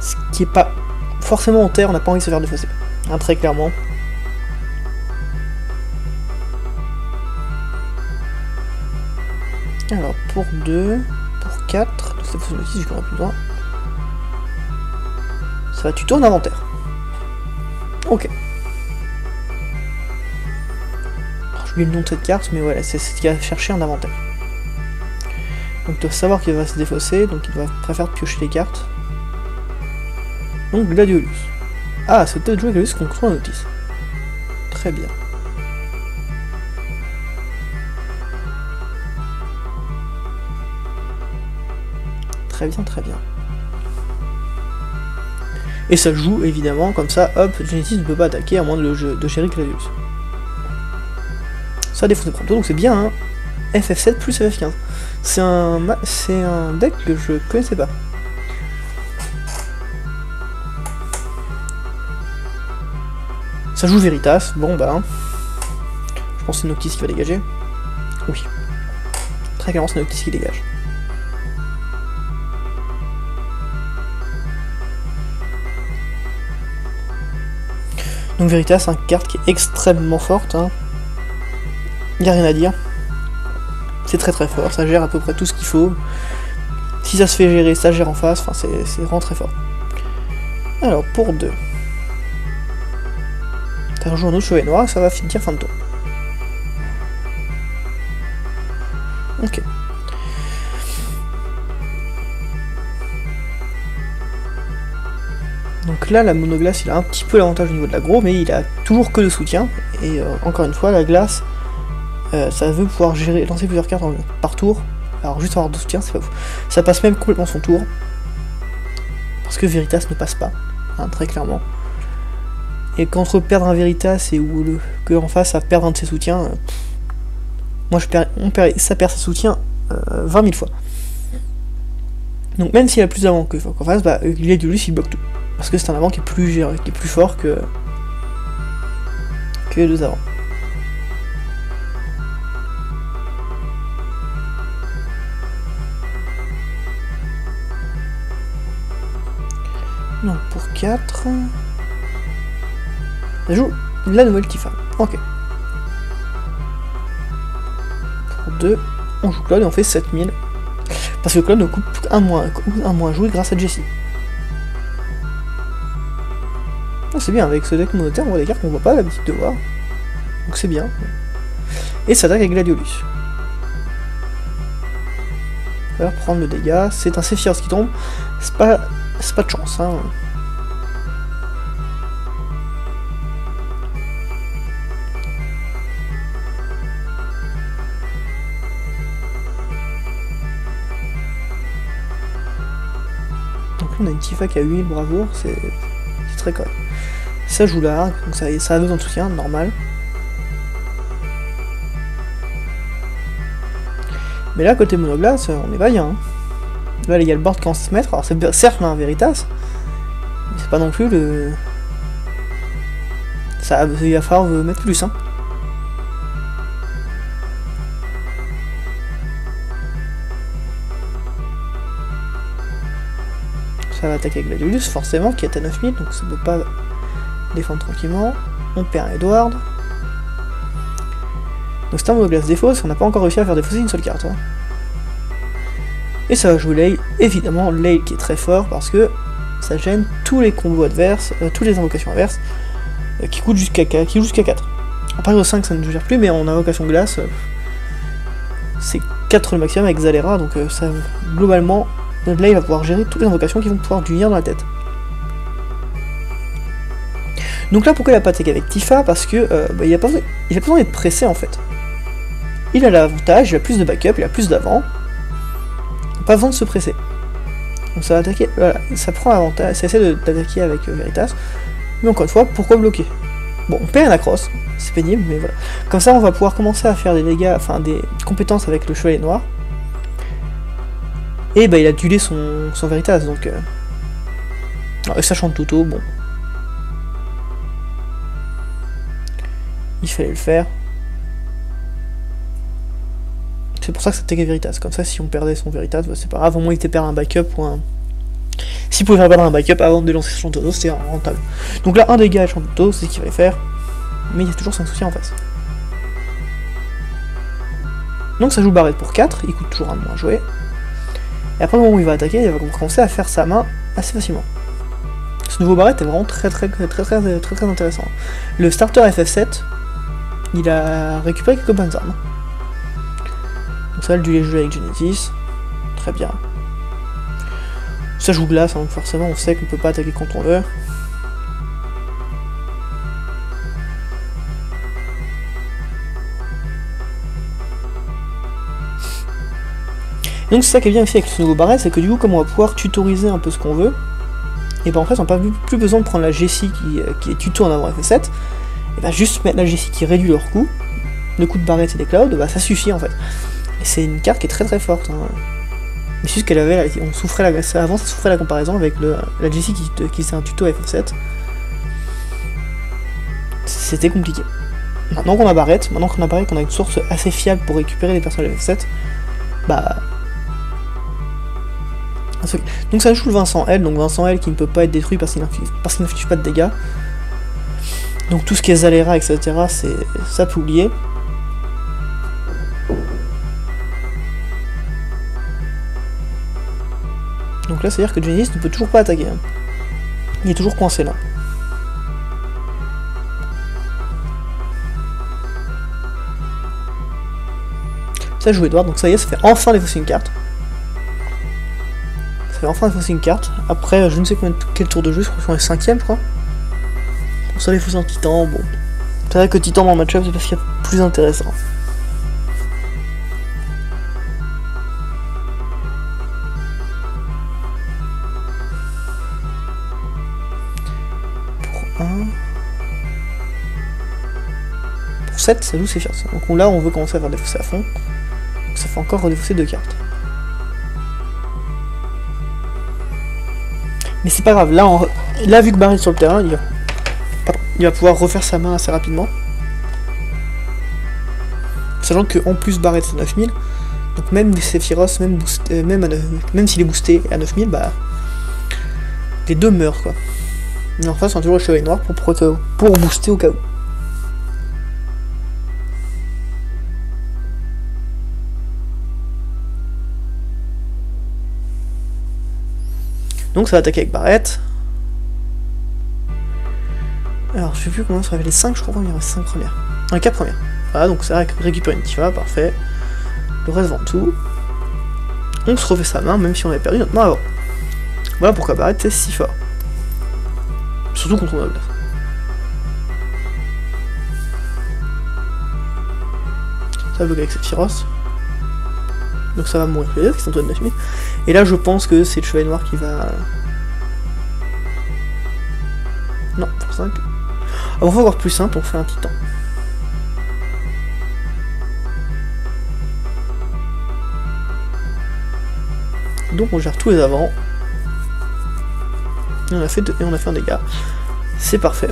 Ce qui est pas forcément en terre, on n'a pas envie de se faire défausser. Hein, très clairement. Alors, pour 2, pour 4, donc c'est le 6, j'en ai plus besoin. Ça va tuto en inventaire. Ok. J'ai oublié le nom de cette carte, mais voilà, c'est ce qu'il va chercher en inventaire. Donc il doit savoir qu'il va se défausser, donc il préfère piocher les cartes. Donc Gladiolus. Ah, c'est peut-être jouer Gladiolus contre un Noctis. Très bien. Très bien, très bien. Et ça joue évidemment, comme ça, hop, Genesis ne peut pas attaquer à moins de gérer Gladiolus. Ça défonce de Prompto, donc c'est bien hein. FF7 plus FF15. C'est un deck que je connaissais pas. Ça joue Veritas, bon bah... Hein. Je pense que c'est Noctis qui va dégager. Oui. Très clairement c'est Noctis qui dégage. Donc Veritas, une carte qui est extrêmement forte. Hein. Il n'y a rien à dire. C'est très très fort, ça gère à peu près tout ce qu'il faut. Si ça se fait gérer, ça gère en face, enfin c'est vraiment très fort. Alors pour 2. T'as rejoint un autre chevalier noir, ça va finir fin de tour. Ok. Donc là, la monoglace, il a un petit peu l'avantage au niveau de l'aggro, mais il a toujours que le soutien. Et encore une fois, la glace, ça veut pouvoir lancer plusieurs cartes par tour. Alors juste avoir de soutien, c'est pas fou. Ça passe même complètement son tour. Parce que Veritas ne passe pas, hein, très clairement. Et qu'entre perdre un Veritas et que en face à perdre un de ses soutiens, moi ça perd ses soutiens 20 000 fois. Donc même s'il a plus d'avant qu'en face, bah Gladiolus il bloque tout. Parce que c'est un avant qui est plus fort que les deux avant. Donc pour 4... Ça joue la nouvelle Tifa. Ok. Pour 2, on joue Claude et on fait 7000. Parce que Claude nous coupe un moins joué grâce à Jessie. Ah, c'est bien, avec ce deck monotaire, on voit des cartes qu'on voit pas l'habitude de voir. Donc c'est bien. Et ça attaque avec Gladiolus. On va prendre le dégât. C'est un Sephiroth qui tombe. C'est pas de chance, hein. Donc là on a une Tifa qui a 8000 bravoure, c'est très correct. Ça joue là, donc ça a besoin de soutien, normal. Mais là, côté monoglace, on est pas bien. Hein. Là, il y a le board qui commence à se mettre. Alors, c'est certes là un Veritas, mais c'est pas non plus le. Ça, il va falloir mettre plus. Hein. Ça va attaquer avec Gladiolus, forcément, qui est à 9000, donc ça peut pas défendre tranquillement. On perd Edward. Donc c'est un monoglace défausse, on n'a pas encore réussi à faire défausser une seule carte. Hein. Et ça va jouer Leil, évidemment Leil qui est très fort parce que ça gêne tous les combos adverses, toutes les invocations adverses. qui joue jusqu'à 4. À partir de 5 ça ne gère plus, mais en invocation glace, c'est 4 le maximum avec Zalera, donc ça globalement, là il va pouvoir gérer toutes les invocations qui vont pouvoir lui venir dans la tête. Donc là pourquoi il a pas attaqué avec Tifa? Parce que il a pas besoin d'être pressé en fait. Il a l'avantage, il a plus de backup, il a plus d'avant. Pas besoin de se presser. Donc ça va attaquer, voilà, ça prend avantage, ça essaie d'attaquer avec Veritas. Mais encore une fois, pourquoi bloquer? Bon, on perd un Across, c'est pénible, mais voilà. Comme ça, on va pouvoir commencer à faire des dégâts, enfin des compétences avec le Chevalier Noir. Et bah il a duelé son Veritas, donc... Alors, sachant de Tuto, bon. Il fallait le faire. C'est pour ça que ça attaquait Veritas. Comme ça, si on perdait son Veritas, bah, c'est pas grave. Au moins, il était perdre un backup ou un... S'il pouvait faire perdre un backup avant de lancer son Chantoto, c'était rentable. Donc là, un dégât à Chantoto, c'est ce qu'il fallait faire. Mais il y a toujours 5 soucis en face. Donc ça joue Barrette pour 4, il coûte toujours un de moins joué. Et après, au moment où il va attaquer, il va commencer à faire sa main assez facilement. Ce nouveau Barrette est vraiment très intéressant. Le starter FF7, il a récupéré quelques bonnes armes. Donc ça, le duel joué avec Genesis, très bien. Ça joue glace, hein, donc forcément on sait qu'on peut pas attaquer quand on veut. Donc c'est ça qui est bien aussi avec ce nouveau Barrette, c'est que du coup comme on va pouvoir tutoriser un peu ce qu'on veut, et ben en fait on n'a plus besoin de prendre la Jessie qui est tuto en avant FF7, et ben juste mettre la Jessie qui réduit leur coût, le coût de Barrette et des clouds, bah ça suffit en fait. Et c'est une carte qui est très forte. Hein. Mais c'est juste qu'elle avait, on souffrait avant ça souffrait la comparaison avec la Jessie qui c'est un tuto FF7. C'était compliqué. Maintenant qu'on a Barrette, qu'on a une source assez fiable pour récupérer les personnages FF7, bah... Donc ça joue le Vincent L, donc Vincent L qui ne peut pas être détruit parce qu'il n'inflige pas de dégâts. Donc tout ce qui est Zalera, etc., ça peut oublier. Donc là, c'est-à-dire que Genesis ne peut toujours pas attaquer. Hein. Il est toujours coincé là. Ça joue Edward, donc ça y est, ça fait enfin défausser une carte. Ça fait enfin défausser une carte. Après, je ne sais quel tour de jeu, je crois qu'on est 5ème, je crois. Pour ça, défausser un titan, bon. C'est vrai que titan dans le match-up, c'est parce qu'il y a plus intéressant. Pour 7, ça joue Sephiroth. Donc là, on veut commencer à faire défausser à fond. Donc ça fait encore redéfausser 2 cartes. Mais c'est pas grave, là vu que Barrette est sur le terrain, il va pouvoir refaire sa main assez rapidement. Sachant qu'en plus Barrette c'est 9000, donc même Sephiroth, même s'il est boosté à 9000, bah les deux meurent quoi. Mais en face on a toujours le Chevalier Noir pour booster au cas où. Donc ça va attaquer avec Barrette. Alors je sais plus comment ça va les 5, je crois qu'il y aura 5 premières. Non, les 4 premières. Voilà, donc ça récupère une Tifa, parfait. Le reste vend tout. On se refait sa main, même si on avait perdu notre main avant. Voilà pourquoi Barrette c'est si fort. Surtout contre on a glace. Ça bloque avec Sephiroth. Donc ça va mourir les deux qui sont de 9000. Et là je pense que c'est le Chevalier Noir qui va... Non, pour 5. Ah, on va encore plus simple, on fait un titan. Donc on gère tous les avants. Et on a fait un dégât. C'est parfait.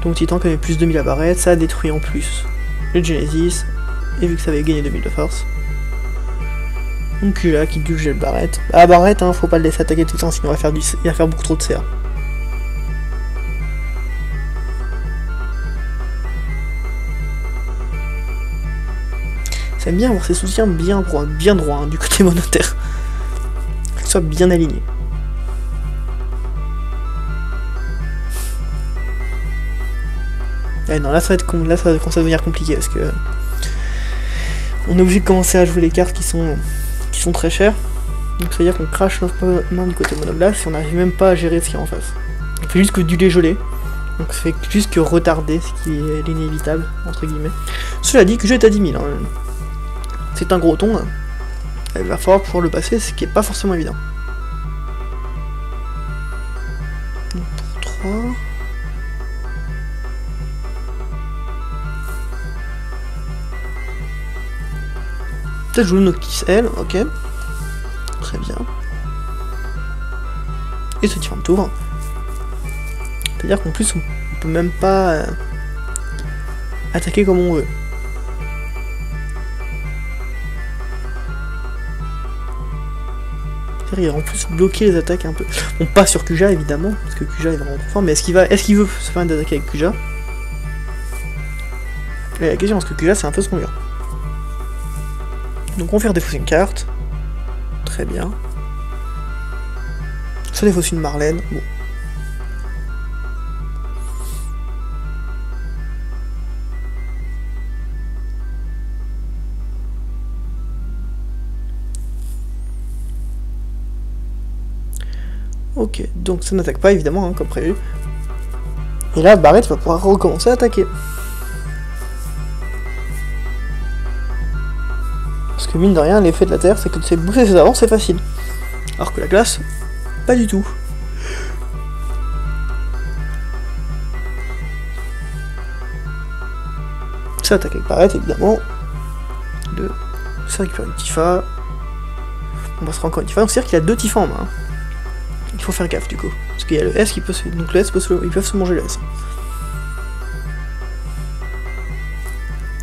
Donc titan qui avait plus 2000 à Barrette, ça a détruit en plus le Genesis. Et vu que ça avait gagné 2000 de force. Donc là qui duge le Barrette. Ah Barrette, hein, faut pas le laisser attaquer tout le temps, sinon il va faire beaucoup trop de CA. Ça aime bien avoir ses soutiens bien droits hein, du côté monotaire. Qu'ils soient bien alignés. non, là ça va commencer à devenir compliqué parce que on est obligé de commencer à jouer les cartes qui sont très chères. Donc ça veut dire qu'on crache notre main du côté monoglace et on n'arrive même pas à gérer ce qu'il y a en face. On fait juste que du lait gelé. Donc ça fait juste que retarder ce qui est l'inévitable, entre guillemets. Cela dit que j'ai à 10 000. Hein. C'est un gros ton. Hein. Il va falloir pouvoir le passer, ce qui est pas forcément évident. Donc pour 3... Peut-être jouer une Noctis L, ok. Très bien. Et ce tire en tour. C'est-à-dire qu'en plus, on peut même pas attaquer comme on veut. C'est-à-dire en plus bloquer les attaques un peu. Bon, pas sur Kuja évidemment, parce que Kuja est vraiment trop fort, mais est-ce qu'il veut se faire d'attaquer avec Kuja? Et la question, parce que Kuja c'est un peu ce qu'on veut. Donc on va faire défausser une carte. Très bien. Ça défausse une Marlène. Bon. Ok, donc ça n'attaque pas évidemment, hein, comme prévu. Et là, Barrett va pouvoir recommencer à attaquer. Parce que mine de rien, l'effet de la terre, c'est que de se bouffer ses avances, c'est facile. Alors que la glace, pas du tout. Ça attaque avec Barrett, évidemment. Ça récupère une Tifa. On passera encore une Tifa. Donc c'est-à-dire qu'il a 2 Tifa en main. Il faut faire gaffe du coup. Parce qu'il y a le S qui peut se... Donc le S peut se... Ils peuvent se manger le S.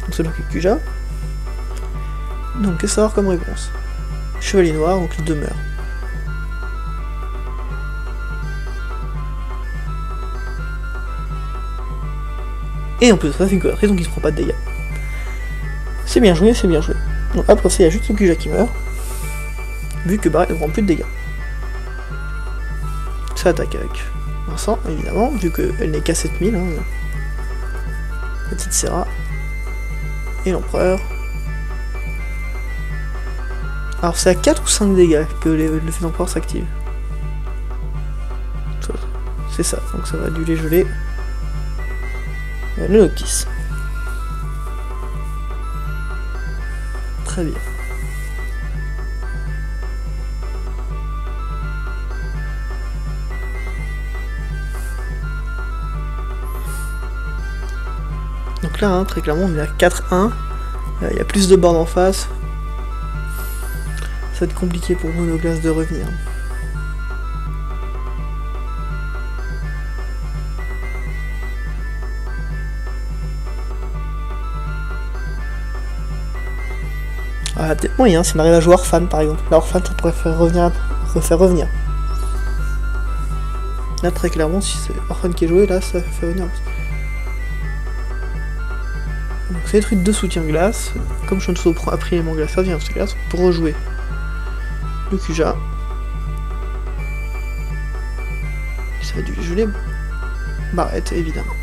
Donc c'est là que Kuja. Donc qu'est-ce que ça va avoir comme réponse? Chevalier noir, donc il demeure. Et en plus ça fait une connerie, donc il se prend pas de dégâts. C'est bien joué, c'est bien joué. Donc après ça, il y a juste le Kuja qui meurt. Vu que Barrett ne prend plus de dégâts. Ça attaque avec Vincent, évidemment, vu qu'elle n'est qu'à 7000. Hein. Petite Serra. Et l'empereur. Alors c'est à 4 ou 5 dégâts que l'effet d'empereur s'active. C'est ça, donc ça va du lait gelé. Le Noctis. Très bien. Donc là, hein, très clairement, on est à 4-1. Il y a plus de bornes en face. Ça va être compliqué pour Monoglace de revenir. Ah, peut-être moyen, si on arrive à jouer Orphan par exemple. Là, Orphan, ça pourrait faire revenir. Là, très clairement, si c'est Orphan qui est joué, là, ça fait revenir. Donc, c'est des trucs de soutien glace. Comme Shunso a pris l'élément glace, ça vient de glace pour rejouer le Kuja. Ça va du gelé. Barrett, évidemment.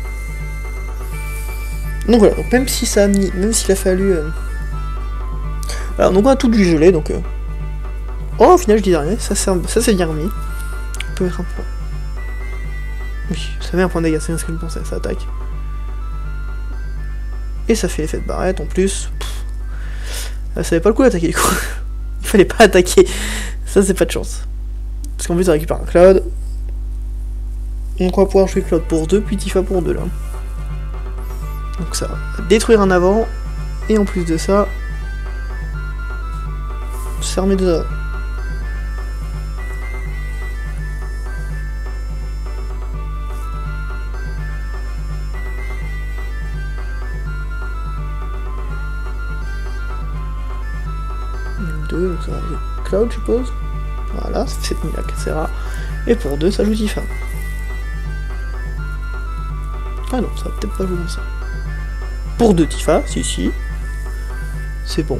Donc voilà, donc même si ça a mis, même s'il a fallu. Alors donc on a tout du gelé, donc. Oh, au final je dis rien, ça c'est bien remis. On peut mettre un point. Oui, ça met un point de dégâts, c'est bien ce que je pensais, ça attaque. Et ça fait l'effet de Barrett en plus. Ça valait pas le coup d'attaquer du coup. Il fallait pas attaquer. Ça c'est pas de chance. Parce qu'en plus ça récupère un Cloud. Donc on va pouvoir jouer Cloud pour 2, puis Tifa pour 2 là. Donc ça va détruire un avant. Et en plus de ça, ça remet 2 avant. Donc ça va jouer Cloud, je suppose. Voilà, ça fait 7000 à Katsera. Et pour 2, ça joue Tifa. Ah non, ça va peut-être pas jouer comme ça. Pour 2 Tifa, si. C'est bon.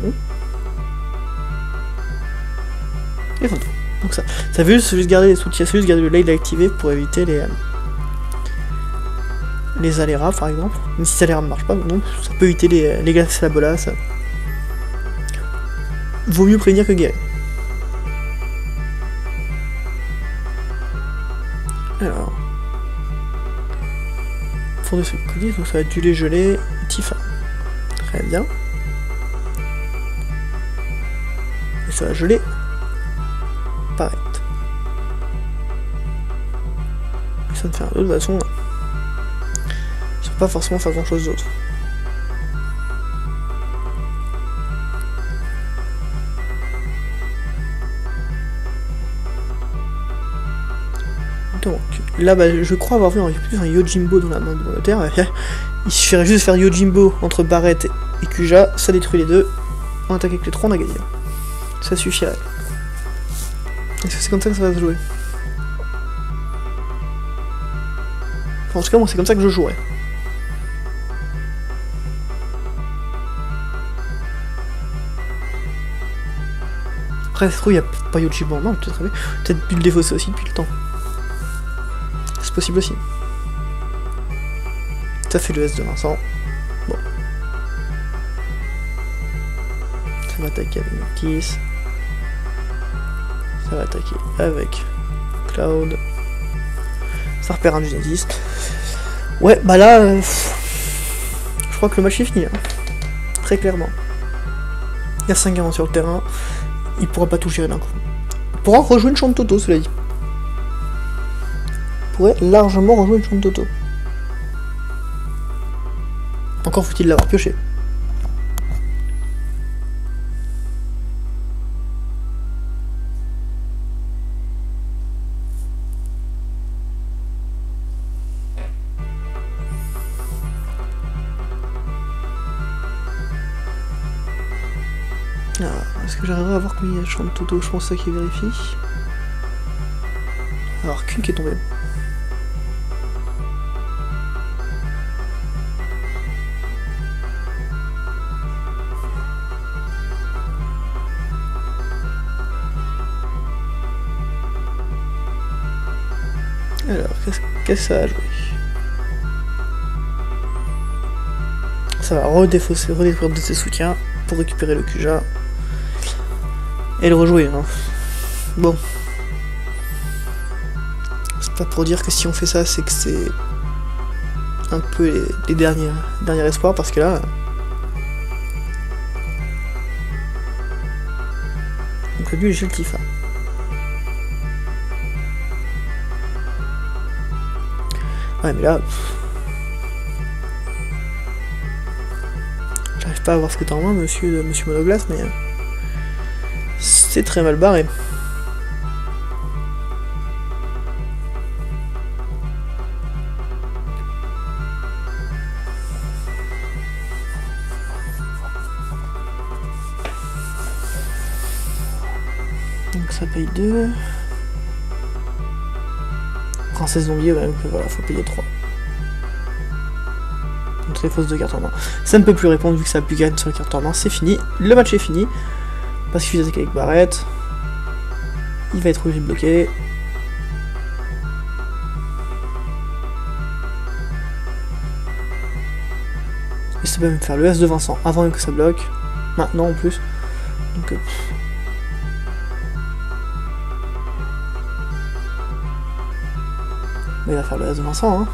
Et voilà. Donc ça veut juste garder les soutiens, ça veut juste garder le light activé pour éviter les les aléras par exemple. Même si les aléras ne marchent pas, donc ça peut éviter les glaces à la bolasse. Vaut mieux prévenir que guérir. Alors. Pour de ce colis, donc ça va être du lait gelé, Tifa. Très bien. Et ça va geler. Pareil. Ça me fait un autre, de toute façon. Je ne vais pas forcément faire grand chose d'autre. Donc, là, bah, je crois avoir vu un Yojimbo dans la main de mon notaire. Il suffirait juste de faire Yojimbo entre Barrett et Kuja, ça détruit les deux. On attaque avec les trois, on a gagné. Ça suffirait. Est-ce que c'est comme ça que ça va se jouer? Enfin, en tout cas, moi, c'est comme ça que je jouerais. Après, ça se trouve, il n'y a pas Yojimbo en main, peut-être pu le défausser aussi depuis le temps. C'est possible aussi. Ça fait le S de Vincent. Bon. Ça va attaquer avec Noctis. Ça va attaquer avec Cloud. Ça repère un Genesis. Ouais, bah là, je crois que le match est fini. Hein. Très clairement. Il y a 5 garants sur le terrain. Il pourra pas tout gérer d'un coup. Il pourra rejouer une chante Toto, cela dit. Il pourrait largement rejouer une chante Toto. Encore faut-il l'avoir pioché. Alors, est-ce que j'arriverai à voir combien il y a de chante Toto? Je pense que c'est ça qui vérifie. Alors, qu'une qui est tombée. Alors, qu'est-ce que ça a joué? Ça va redécouvrir de ses soutiens pour récupérer le Kuja. Et le rejouer, hein. Bon. C'est pas pour dire que si on fait ça, c'est que c'est un peu les derniers espoirs, parce que là... Donc le but, j'ai le Tifa. Ouais, mais là... J'arrive pas à voir ce que t'as en main, monsieur Monoglace, mais... c'est très mal barré. Donc ça paye 2. Princesse zombie, ouais, donc voilà, faut payer 3. Donc les fausses de cartes en main. Ça ne peut plus répondre vu que ça a plus gagne sur les cartes en main, c'est fini. Le match est fini. Parce qu'il fait attaquer avec Barrett. Il va être obligé de bloquer. Et ça peut même faire le S de Vincent avant même que ça bloque. Maintenant en plus. Donc mais il va faire le S de Vincent, hein.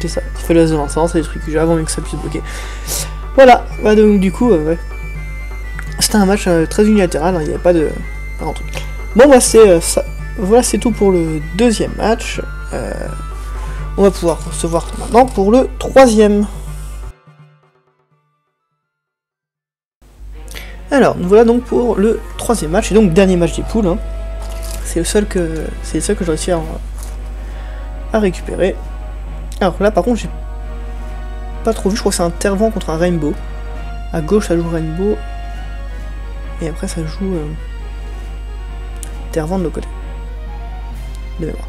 C'est ça, il fait le S de Vincent, ça détruit Kuja avant même que ça puisse bloquer. Voilà, bah donc du coup, ouais. C'était un match très unilatéral, hein, il n'y avait pas de grand truc. Bon bah c'est ça. Voilà, c'est tout pour le deuxième match. On va pouvoir se voir maintenant pour le troisième. Alors, nous voilà donc pour le troisième match, et donc dernier match des poules. Hein. C'est le seul que j'ai réussi à récupérer. Alors là par contre j'ai pas trop vu, je crois que c'est un Tervan contre un Rainbow. À gauche ça joue Rainbow. Et après ça joue Tervan de l'autre côté. De mémoire.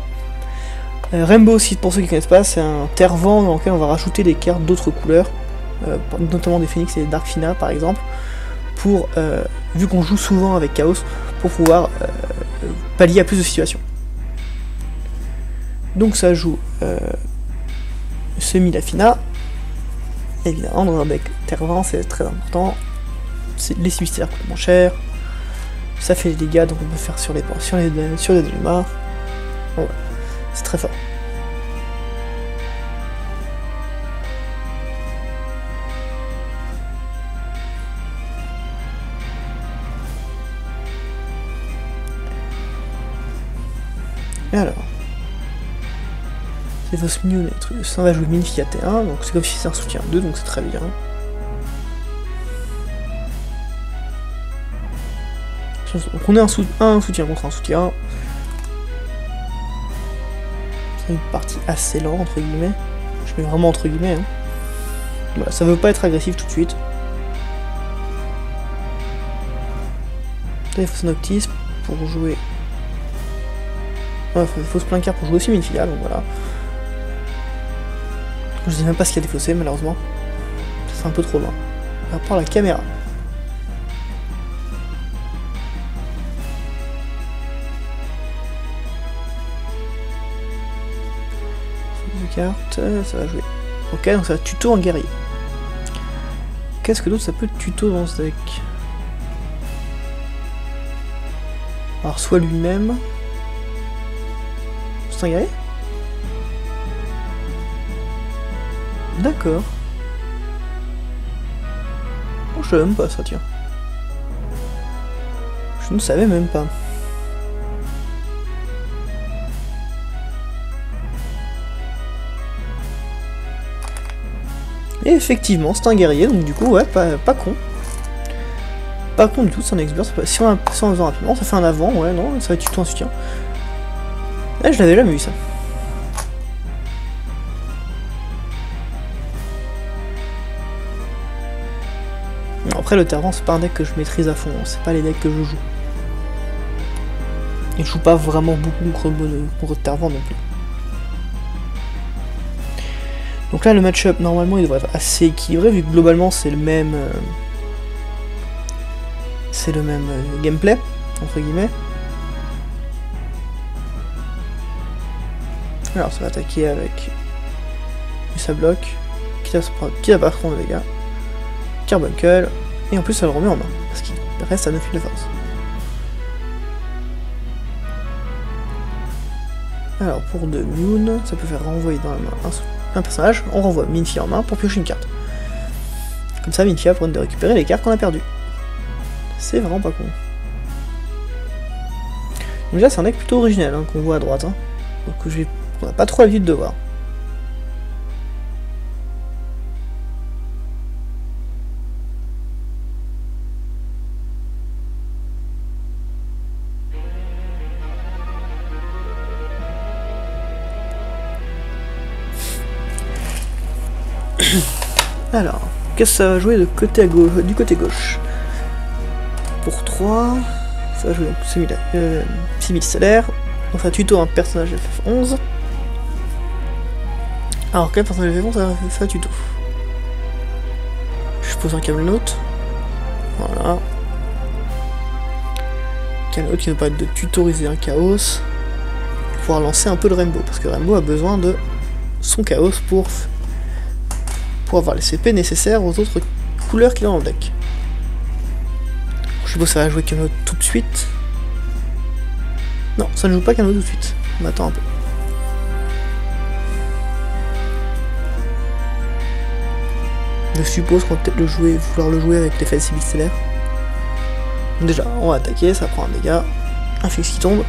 Rainbow aussi, pour ceux qui connaissent pas, c'est un Tervan dans lequel on va rajouter des cartes d'autres couleurs. Notamment des Phoenix et des Dark Fina par exemple. pour, vu qu'on joue souvent avec Chaos, pour pouvoir pallier à plus de situations. Donc ça joue Semi-Lafina, évidemment dans un deck Terre-Vent, c'est très important. Les Simistellaires coûtent moins cher, ça fait des dégâts, donc on peut faire sur les Deluma. Bon, ouais. C'est très fort. Et alors, c'est Vos Mew, les trucs. Ça va jouer Minfi à T1, donc c'est comme si c'est un soutien 2, donc c'est très bien. Donc on est un soutien contre un soutien. C'est une partie assez lente, entre guillemets. Je mets vraiment entre guillemets. Hein. Voilà, ça veut pas être agressif tout de suite. Là, il faut son Noctisme pour jouer. Ouais, il faut se Plancard pour jouer aussi Minfilia, donc voilà. Je sais même pas ce qu'il y a défaussé, malheureusement. C'est un peu trop loin. Par rapport à la caméra. Carte, ça va jouer. Ok, donc ça va tuto en guerrier. Qu'est-ce que d'autre ça peut tuto dans ce deck? Alors, soit lui-même. C'est un guerrier? D'accord. Oh, je savais même pas ça, tiens. Je ne savais même pas. Et effectivement, c'est un guerrier, donc du coup, ouais, pas con. Pas con du tout, c'est un expert. Si on faisant rapidement, ça fait un avant, ouais, non, ça va être tuto en soutien. Là, je l'avais jamais vu ça. Après, le Terre-Vent, c'est pas un deck que je maîtrise à fond, c'est pas les decks que je joue. Et je joue pas vraiment beaucoup contre Terre-Vent non plus. Donc là, le match-up, normalement, il devrait être assez équilibré, vu que globalement, c'est le même gameplay, entre guillemets. Alors, ça va attaquer avec ça bloque, qui va pas prendre de dégâts, Carbuncle, et en plus, ça le remet en main, parce qu'il reste à 9 de force. Alors, pour 2 Moon, ça peut faire renvoyer dans la main un personnage, on renvoie Minfi en main pour piocher une carte. Comme ça, Minfi a pour de récupérer les cartes qu'on a perdues. C'est vraiment pas con. Donc là, c'est un deck plutôt original hein, qu'on voit à droite. Hein. Donc on n'a pas trop l'habitude de voir. Alors, qu'est-ce que ça va jouer de côté à gauche, du côté gauche? Pour 3, ça va jouer donc Simistellaire. Donc ça tuto un personnage FF11. Alors quel personnage FF11 ça va tuto? Je pose un Camelot. Voilà. Camelot qui nous permet de tutoriser un Chaos. Pour pouvoir lancer un peu de Rainbow. Parce que Rainbow a besoin de son Chaos pour avoir les CP nécessaires aux autres couleurs qu'il a dans le deck. Je suppose que ça va jouer Camelot tout de suite. Non, ça ne joue pas Camelot tout de suite. On attend un peu. Je suppose qu'on va peut-être vouloir le jouer avec l'effet de Simistellaire. Déjà, on va attaquer, ça prend un dégât. Un fixe qui tombe.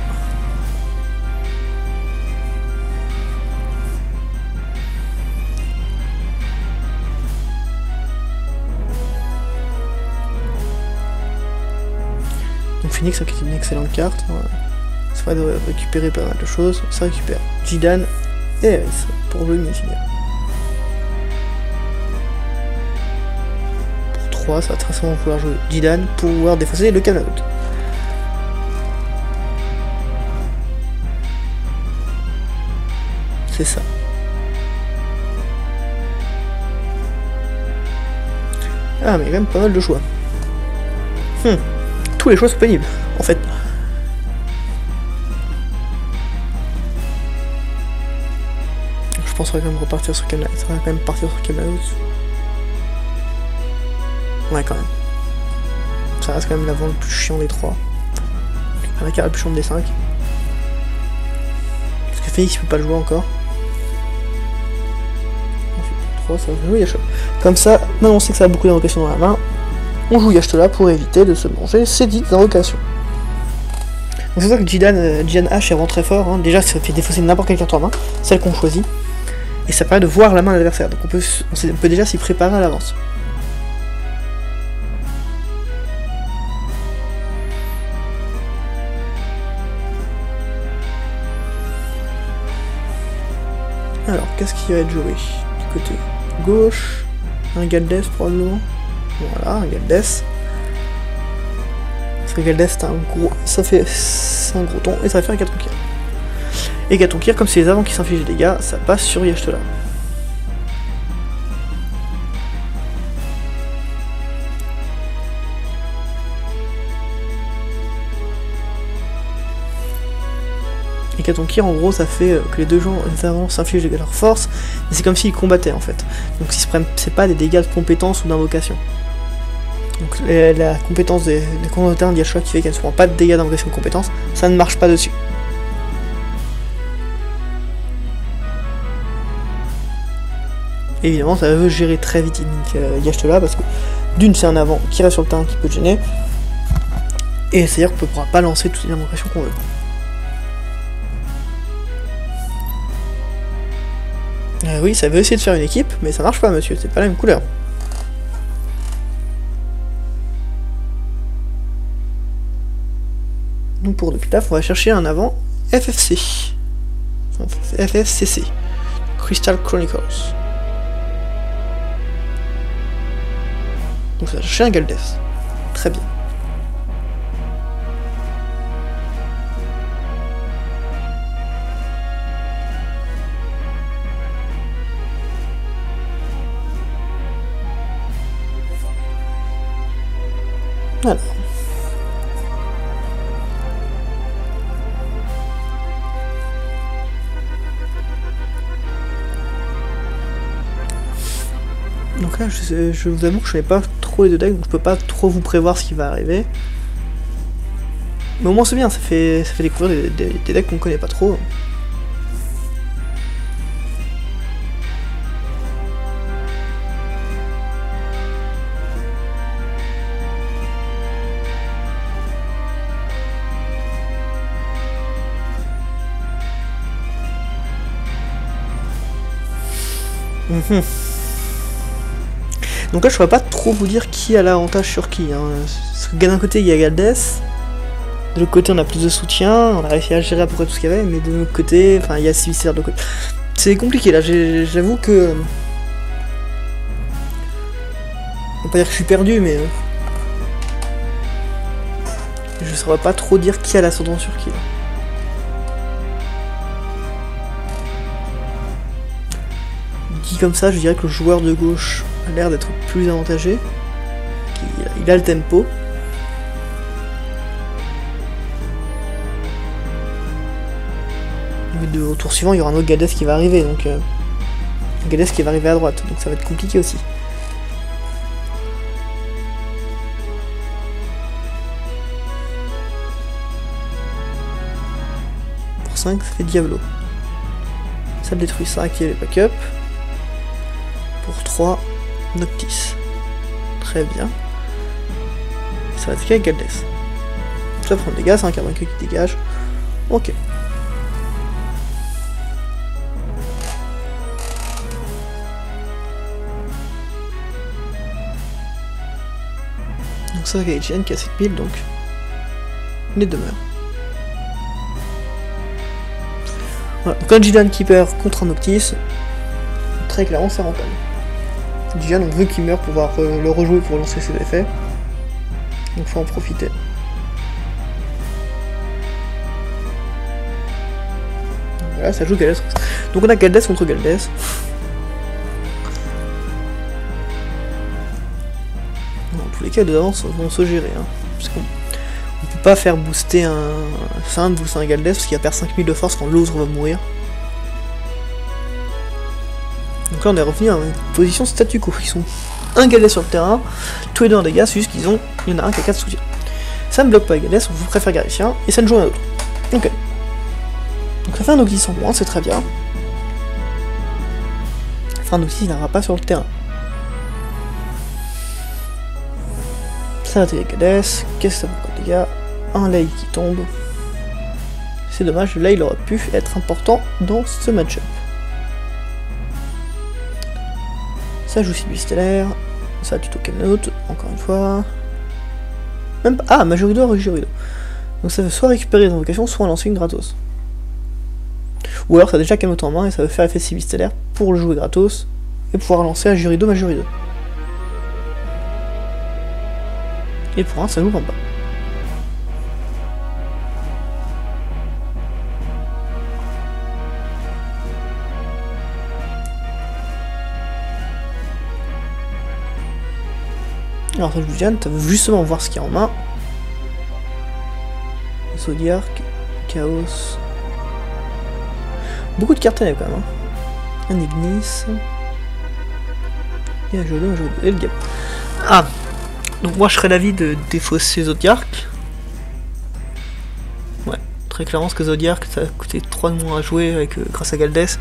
Donc Phoenix, qui est une excellente carte. Ça va récupérer pas mal de choses. Ça récupère Jidan et Eris pour jouer Minfilia. Pour 3, ça va très souvent pouvoir jouer Jidan pour pouvoir défausser le Camelot. C'est ça. Ah, mais il y a quand même pas mal de choix. Tous les choix sont pénibles, en fait. Je pense qu'on va quand même repartir sur Camelot. Ça va quand même partir sur Camelot. Ouais, quand même. Ça reste quand même l'avant le plus chiant des 3. Avec la plus chiant des 5. Parce que Phoenix il peut pas le jouer encore. 3, ça va jouer Yashtela. Comme ça, maintenant on sait que ça a beaucoup d'invocations dans la main. On joue Yashtela pour éviter de se manger ces dites invocations. Donc c'est ça que Jidan H est vraiment très fort. Hein. Déjà, ça fait défausser n'importe quelle carte en main, celle qu'on choisit. Et ça permet de voir la main de l'adversaire. Donc on peut déjà s'y préparer à l'avance. Alors, qu'est-ce qui va être joué du côté gauche? Un Galdes probablement. Voilà, un Galdes. Parce que Galdes c'est un gros. C'est un gros ton et ça va faire un Gatonkir. Et Gatonkir, comme c'est les avants qui s'infligent des dégâts, ça passe sur Yashtela. Et Gatonkir, en gros, ça fait que les deux gens, les avants s'infligent leur force, mais c'est comme s'ils combattaient en fait. Donc c'est pas des dégâts de compétence ou d'invocation. Donc la compétence des combattants d'Yashtela qui fait qu'elles ne feront pas de dégâts d'invocation de compétence, ça ne marche pas dessus. Évidemment, ça veut gérer très vite Yashtela parce que d'une, c'est un avant qui reste sur le terrain qui peut te gêner, et c'est-à-dire qu'on ne pourra pas lancer toutes les invocations qu'on veut. Oui, ça veut essayer de faire une équipe, mais ça marche pas, monsieur, c'est pas la même couleur. Donc pour le Pilaf, on va chercher un avant FFC. FFCC. Crystal Chronicles. Donc ça va chercher un Galdes. Très bien. Alors. Donc là, je vous avoue que je connais pas trop les deux decks, donc je peux pas trop vous prévoir ce qui va arriver. Mais au moins c'est bien, ça fait découvrir des decks qu'on connaît pas trop. Donc là je pourrais pas trop vous dire qui a l'avantage sur qui, hein. Parce que d'un côté il y a Galdes, de l'autre côté on a plus de soutien, on a réussi à gérer à peu près tout ce qu'il y avait, mais de l'autre côté, enfin il y a Sivissar de l'autre côté. C'est compliqué là, j'avoue que... On va pas dire que je suis perdu, mais... Je saurais pas trop dire qui a l'ascendant sur qui là. Dit comme ça, je dirais que le joueur de gauche a l'air d'être plus avantagé. Il a le tempo. Au tour suivant, il y aura un autre Galdes qui va arriver, donc Galdes qui va arriver à droite, donc ça va être compliqué aussi. Pour 5, ça fait Diablo. Ça détruit, ça active les backups. Pour 3, Noctis. Très bien. Ça va attaquer avec Galdes. Ça prend des dégâts, c'est un carbonque qui dégage. Ok. Donc ça, c'est Gaijin qui a 7 piles, donc les demeure. Voilà, donc un Jidan qui perd contre un Noctis, très clairement c'est rentable. Jidan, on veut qu'il meure pour pouvoir le rejouer pour lancer ses effets, donc faut en profiter. Donc voilà, ça joue Galdes. Donc on a Galdes contre Galdes. Dans tous les cas, les deux avances vont se gérer. Hein. parce qu'on peut pas faire booster un Feint, booster un Galdès, parce qu'il va perdre 5000 de force quand l'autre va mourir. Donc là on est revenu à une position statu quo. Ils sont un Galdès sur le terrain, tous les deux en dégâts, c'est juste qu'il y en a un qui a 4 soutiens. Ça ne bloque pas les Galdès, on vous préfère Galicien, et ça ne joue rien d'autre. Ok. Donc ça fait un Noctis en moins, c'est très bien. Enfin, un Noctis il n'aura pas sur le terrain. Ça va attaquer Galdès, qu'est-ce que ça fait comme dégâts? Un Lay qui tombe. C'est dommage, là il aurait pu être important dans ce match-up. Ça joue Sylvie Stellaire, ça tue Token-Note, encore une fois. Même pas... Ah, Majorido, Rugirido. Donc ça veut soit récupérer les invocations, soit en lancer une gratos. Ou alors ça a déjà Calme-Note en main et ça veut faire effet Sylvie Stellaire pour le jouer gratos et pouvoir lancer Majorido, Majorido. Et pour un, ça joue pas. Alors ça joue Diane, tu veux justement voir ce qu'il y a en main. Zodiac, Chaos. Beaucoup de cartes ténèbres quand même. Hein. Un Ignis. Et un jeu et le game. Ah! Donc moi je serais d'avis de défausser Zodiac. Ouais, très clairement parce que Zodiac ça a coûté 3 de moins à jouer avec, grâce à Galdès.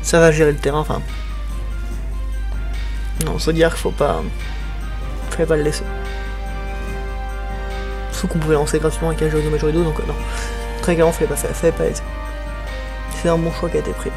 Ça va gérer le terrain, enfin. Non, Zodiac faut pas. Fallait pas le laisser. Sauf qu'on pouvait lancer gratuitement avec un jeu de Majorido, donc non. Très clairement fallait pas laisser. C'est un bon choix qui a été pris.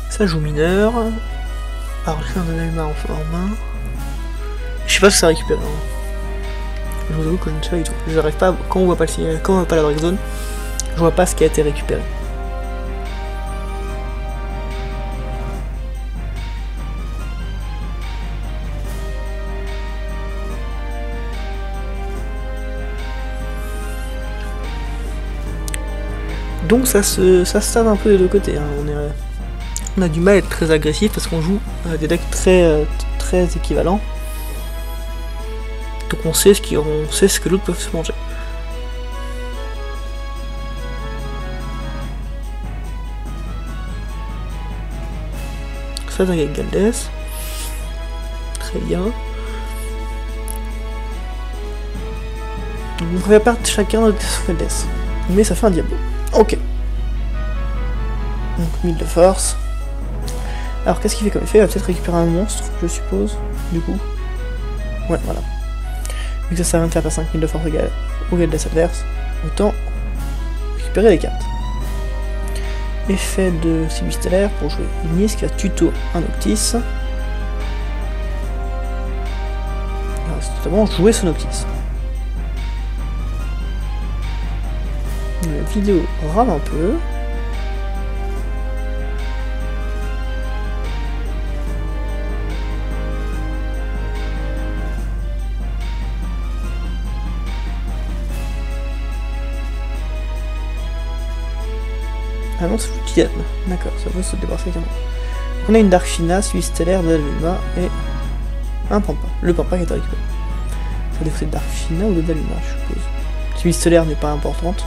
Ça joue mineur. Alors j'ai un Analuma en main. Je sais pas si ça récupère. Hein. Je vous avoue que je ne sais pas du tout. J'arrive pas, quand on voit pas le signal, quand on voit pas la break zone, je vois pas ce qui a été récupéré. Donc ça se stave un peu des deux côtés. Hein. On a du mal à être très agressif parce qu'on joue des decks très équivalents. Donc on sait ce que l'autre peut se manger. Ça dans avec Galdès. Très bien. Donc on va perdre chacun notre Galdès. Mais ça fait un Diablo. Ok. Donc 1000 de force. Alors qu'est-ce qu'il fait comme effet? Il va peut-être récupérer un monstre, je suppose, du coup. Ouais, voilà. Vu que ça sert à rien de faire 5000 de force égale au Galdès adverse, autant récupérer les cartes. Effet de Sylvie Stellaire pour jouer Ignis qui a tuto un Noctis. C'est notamment jouer ce Noctis. La vidéo rame un peu. Ah non, c'est Diane. D'accord, ça veut se débarrasser quand même. On a une Darkfina, Sylvie Stellaire, Daluma et un Pampa. Le Pampa qui est récupéré. Ça défaut de Darkfina ou de Daluma, je suppose. Sylvie Stellaire n'est pas importante.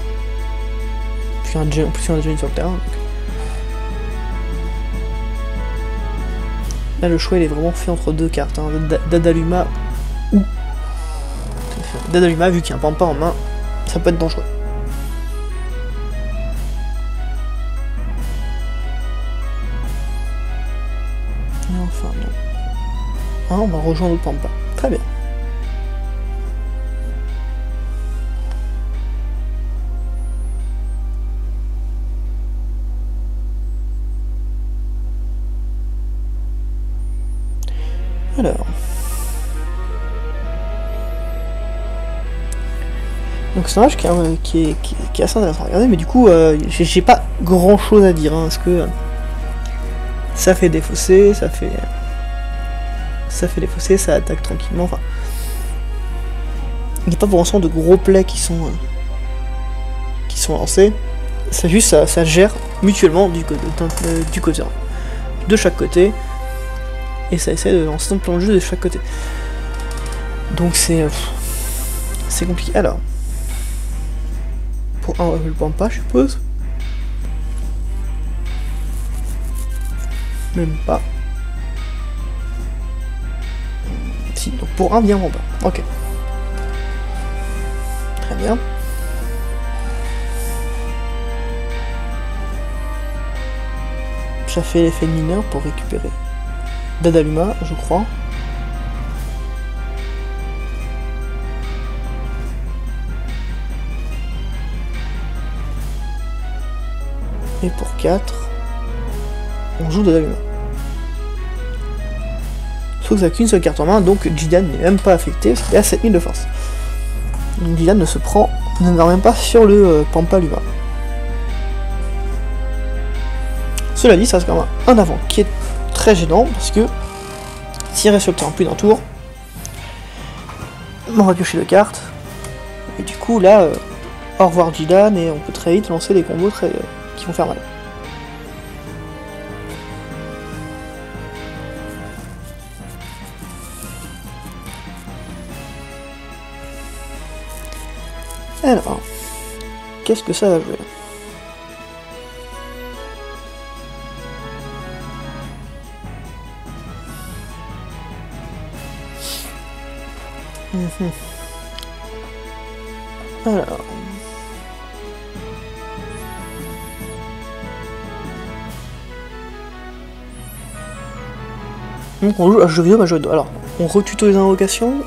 Puis en plus, il y en a déjà une sur le terrain. Donc. Là, le choix il est vraiment fait entre deux cartes. Hein. Dadaluma ou. Dadaluma, vu qu'il y a un Pampa en main, ça peut être dangereux. Enfin, non. Ah, on va rejoindre le Pampa. Très bien. Alors. Donc c'est un match qui est assez intéressant à regarder, mais du coup, j'ai pas grand chose à dire, hein, parce que ça fait défausser, ça ça fait des fossés, ça attaque tranquillement, enfin... Il n'y a pas pour l'instant de gros plays qui sont lancés. C'est juste, ça gère mutuellement du côté de chaque côté. Et ça essaie de lancer un plan de jeu de chaque côté. Donc c'est compliqué. Alors, pour un, je le prends pas, je suppose. Même pas. Si, donc pour un bien en bas. Ok. Très bien. Ça fait l'effet mineur pour récupérer Dadaluma, je crois. Et pour 4, on joue Dadaluma. Sauf que ça n'a qu'une seule carte en main, donc Jidan n'est même pas affecté, parce qu'il est à 7000 de force. Donc Jidan ne meurt même pas sur le Pampaluma. Cela dit, ça reste quand même un avant qui est très gênant, parce que s'il reste sur le terrain plus d'un tour, on va piocher 2 cartes, et du coup là, au revoir Jidan, et on peut très vite lancer des combos qui vont faire mal. Alors, qu'est-ce que ça va jouer? Alors... Donc on joue à jeu vidéo, ma jeu vidéo. Alors, on retuto les invocations.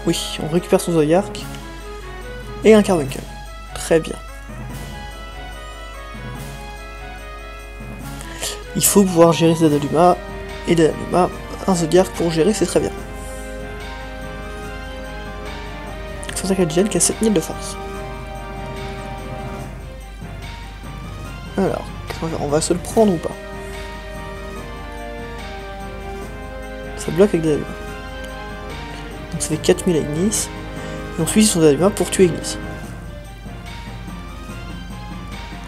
Oui, on récupère son Zodiac. Et un Carbuncle. Très bien. Il faut pouvoir gérer Dadaluma. Et Dadaluma, un Zodiac pour gérer, c'est très bien. C'est ça qu'il y a Jidan qui a 7000 de force. Alors, qu'est-ce qu'on va faire? On va se le prendre ou pas? Ça bloque avec Dadaluma. Donc ça fait 4000 à Ignis. Et on suit son Dadaluma pour tuer Ignis.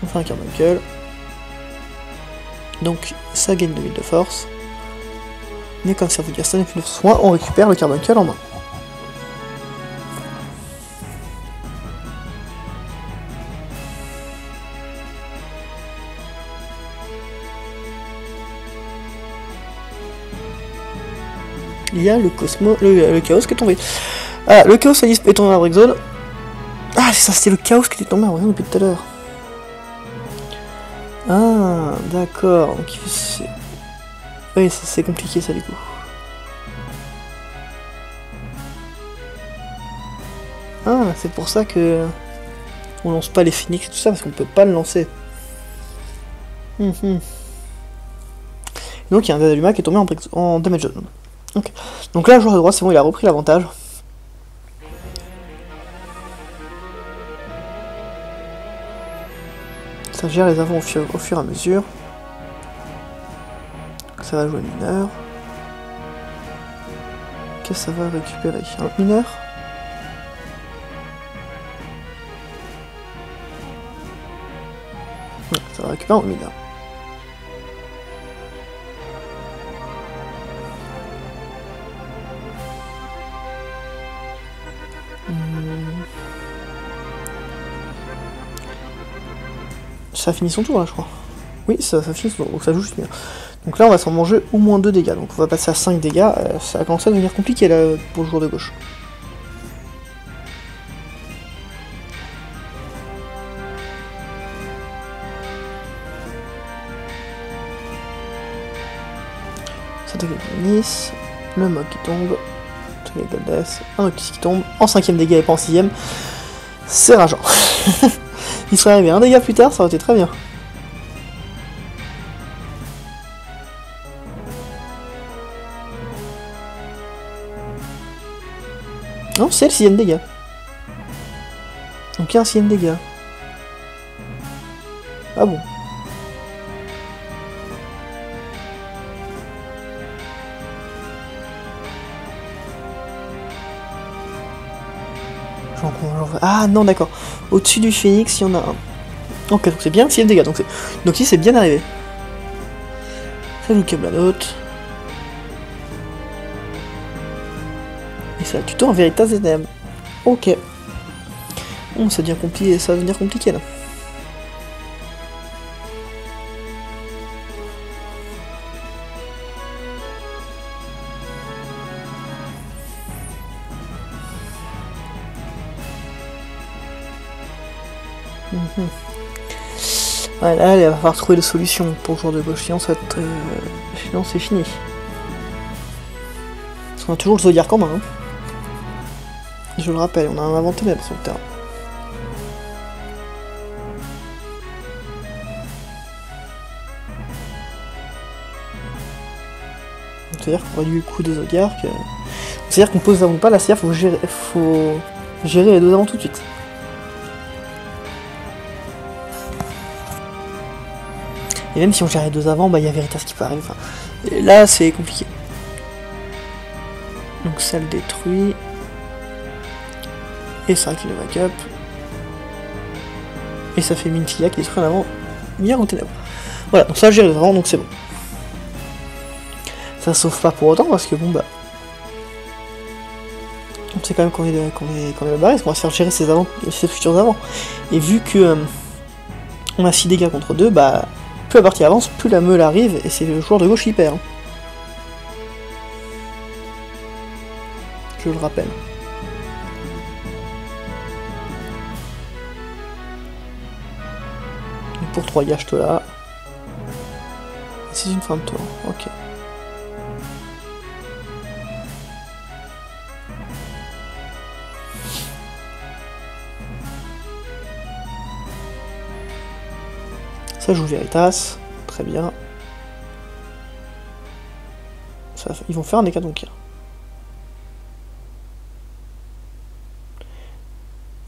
On fait un Carbuncle. Donc ça gagne 2000 de force. Mais comme ça veut dire ça n'est plus de soin, on récupère le Carbuncle en main. Il y a le chaos qui est tombé. Ah, le chaos est tombé à Breakzone. Ah, c'est ça, c'était le chaos qui était tombé à Breakzone depuis tout à l'heure. Ah, d'accord. Donc, oui, c'est compliqué ça du coup. Ah, c'est pour ça que on lance pas les Phoenix et tout ça, parce qu'on peut pas le lancer. Donc il y a un Dadaluma qui est tombé en damage zone. Okay. Donc là, le joueur de droite, c'est bon, il a repris l'avantage. Ça gère les avants au fur et à mesure. Ça va jouer mineur. Qu'est-ce que ça va récupérer? Un mineur? Ça va récupérer un mineur. Ça finit son tour là, je crois. Oui, ça finit son tour, donc ça joue juste bien. Donc là, on va s'en manger au moins 2 dégâts. Donc on va passer à 5 dégâts. Ça a commencé à devenir compliqué là pour le joueur de gauche. Ça attaque avec Nice, le Mog qui tombe, un Octis qui tombe, en 5ème dégâts et pas en 6ème. C'est rageant. Il serait arrivé un dégât plus tard, ça aurait été très bien. Non, c'est le 6ème dégât. Donc il y a un 6ème dégât. Ah bon. Ah non, d'accord. Au-dessus du phénix, il y en a un. Ok, donc c'est bien 6 dégâts. Donc ici, c'est bien arrivé. Ça joue câble à l'autre. Et ça, tuto en véritable ZM. Ok. Bon, ça devient compliqué, ça va devenir compliqué là. Ouais, là, il va falloir trouver des solutions pour le joueur de gauche, sinon, sinon c'est fini. Parce qu'on a toujours le Zodiac en main. Hein. Je le rappelle, on a un inventé même sur le terrain. C'est-à-dire qu'on réduit le coût des Zodiac. C'est-à-dire qu'on pose avant pas, là, c'est-à-dire qu'il faut gérer les deux avant tout de suite. Et même si on gère les deux avant, bah il y a Veritas qui peut arriver. Enfin, et là, c'est compliqué. Donc ça le détruit. Et ça qui le backup. Et ça fait Mintia qui détruit en avant. Bien au ténèbres. Voilà, donc ça gère les deux avant, donc c'est bon. Ça sauve pas pour autant parce que bon bah. On sait quand même qu'on est barré, parce qu'on va se faire gérer ses futurs avant. Et vu que on a 6 dégâts contre 2, bah. Plus la partie avance, plus la meule arrive, et c'est le joueur de gauche qui perd. Je le rappelle. Et pour 3 gâches là. C'est une fin de tour, ok. Ça joue Veritas, très bien. Ça, ils vont faire un Hécatonchir.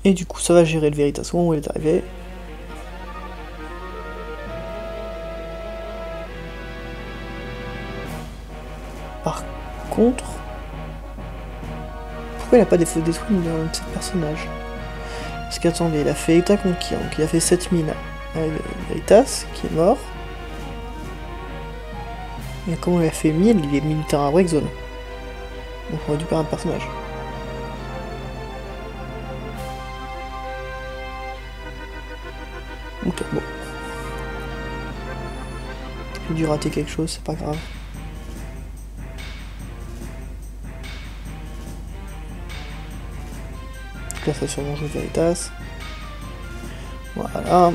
Et du coup, ça va gérer le Veritas au moment où il est arrivé. Par contre, pourquoi il n'a pas détruit de ces personnages? Parce qu'attendez, il a fait Hécatonchir, donc il a fait 7000. Veritas qui est mort. Et comment il a fait 1000, il est militaire à break zone. Donc on récupère un personnage. Ok, bon. J'ai dû rater quelque chose, c'est pas grave. Donc là ça sûrement joue Veritas. Voilà.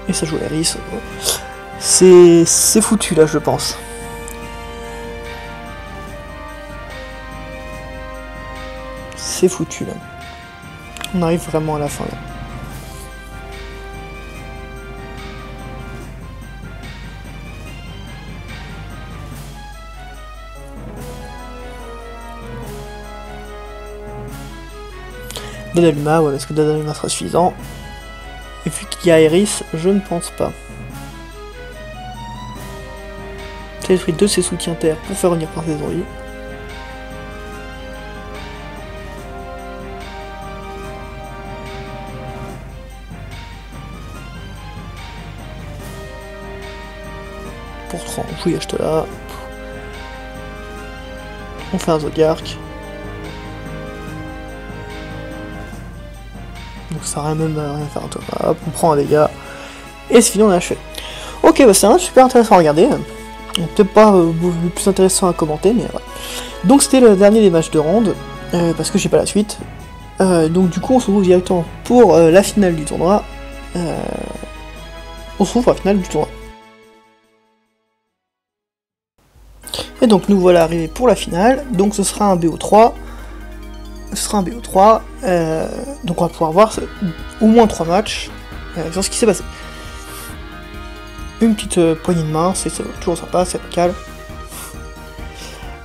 Et ça joue Eris. C'est foutu là, je pense. C'est foutu là. On arrive vraiment à la fin là. Dodaluma, ouais, est-ce que Dodaluma sera suffisant? Et vu qu'il y a Eris, je ne pense pas. Ça détruit 2 de ses soutiens terre pour faire revenir par ses envies. Pour 30, on joue là. On fait un Zodiac. Donc ça sert même à rien faire un tour. Hop, on prend un dégât. Et c'est fini, on a achevé. Ok, bah c'est un super intéressant à regarder. Peut-être pas le plus intéressant à commenter, mais voilà. Donc c'était le dernier des matchs de ronde, parce que j'ai pas la suite. Donc du coup on se retrouve directement pour la finale du tournoi. On se retrouve pour la finale du tournoi. Et donc nous voilà arrivés pour la finale. Donc ce sera un BO3. Donc on va pouvoir voir au moins 3 matchs sur ce qui s'est passé. Une petite poignée de main, c'est toujours sympa, c'est amical.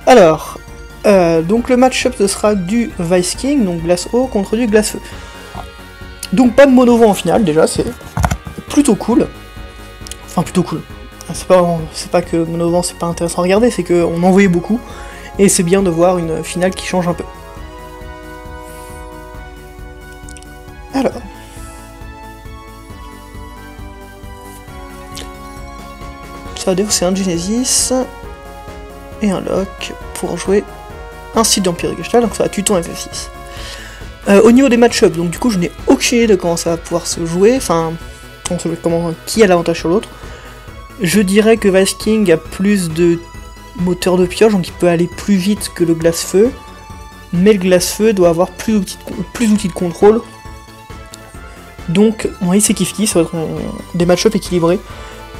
Alors, donc le match-up ce sera du Vice King, donc glace eau contre du glace feu. Donc pas de mono-vent en finale déjà, c'est plutôt cool. Enfin plutôt cool. C'est pas que mono-vent c'est pas intéressant à regarder, c'est qu'on en voyait beaucoup. Et c'est bien de voir une finale qui change un peu. Alors. Ça va défausser un Genesis et un lock pour jouer un site d'Empire Gestalt, donc ça va tuer ton FF6. Au niveau des match-up, donc du coup je n'ai aucune idée de comment ça va pouvoir se jouer, enfin, qui a l'avantage sur l'autre. Je dirais que Vice King a plus de moteur de pioche, donc il peut aller plus vite que le Glace-Feu, mais le Glace-Feu doit avoir plus d'outils de contrôle. Donc, on va c'est kiff-kiff, ça va être des match-up équilibrés.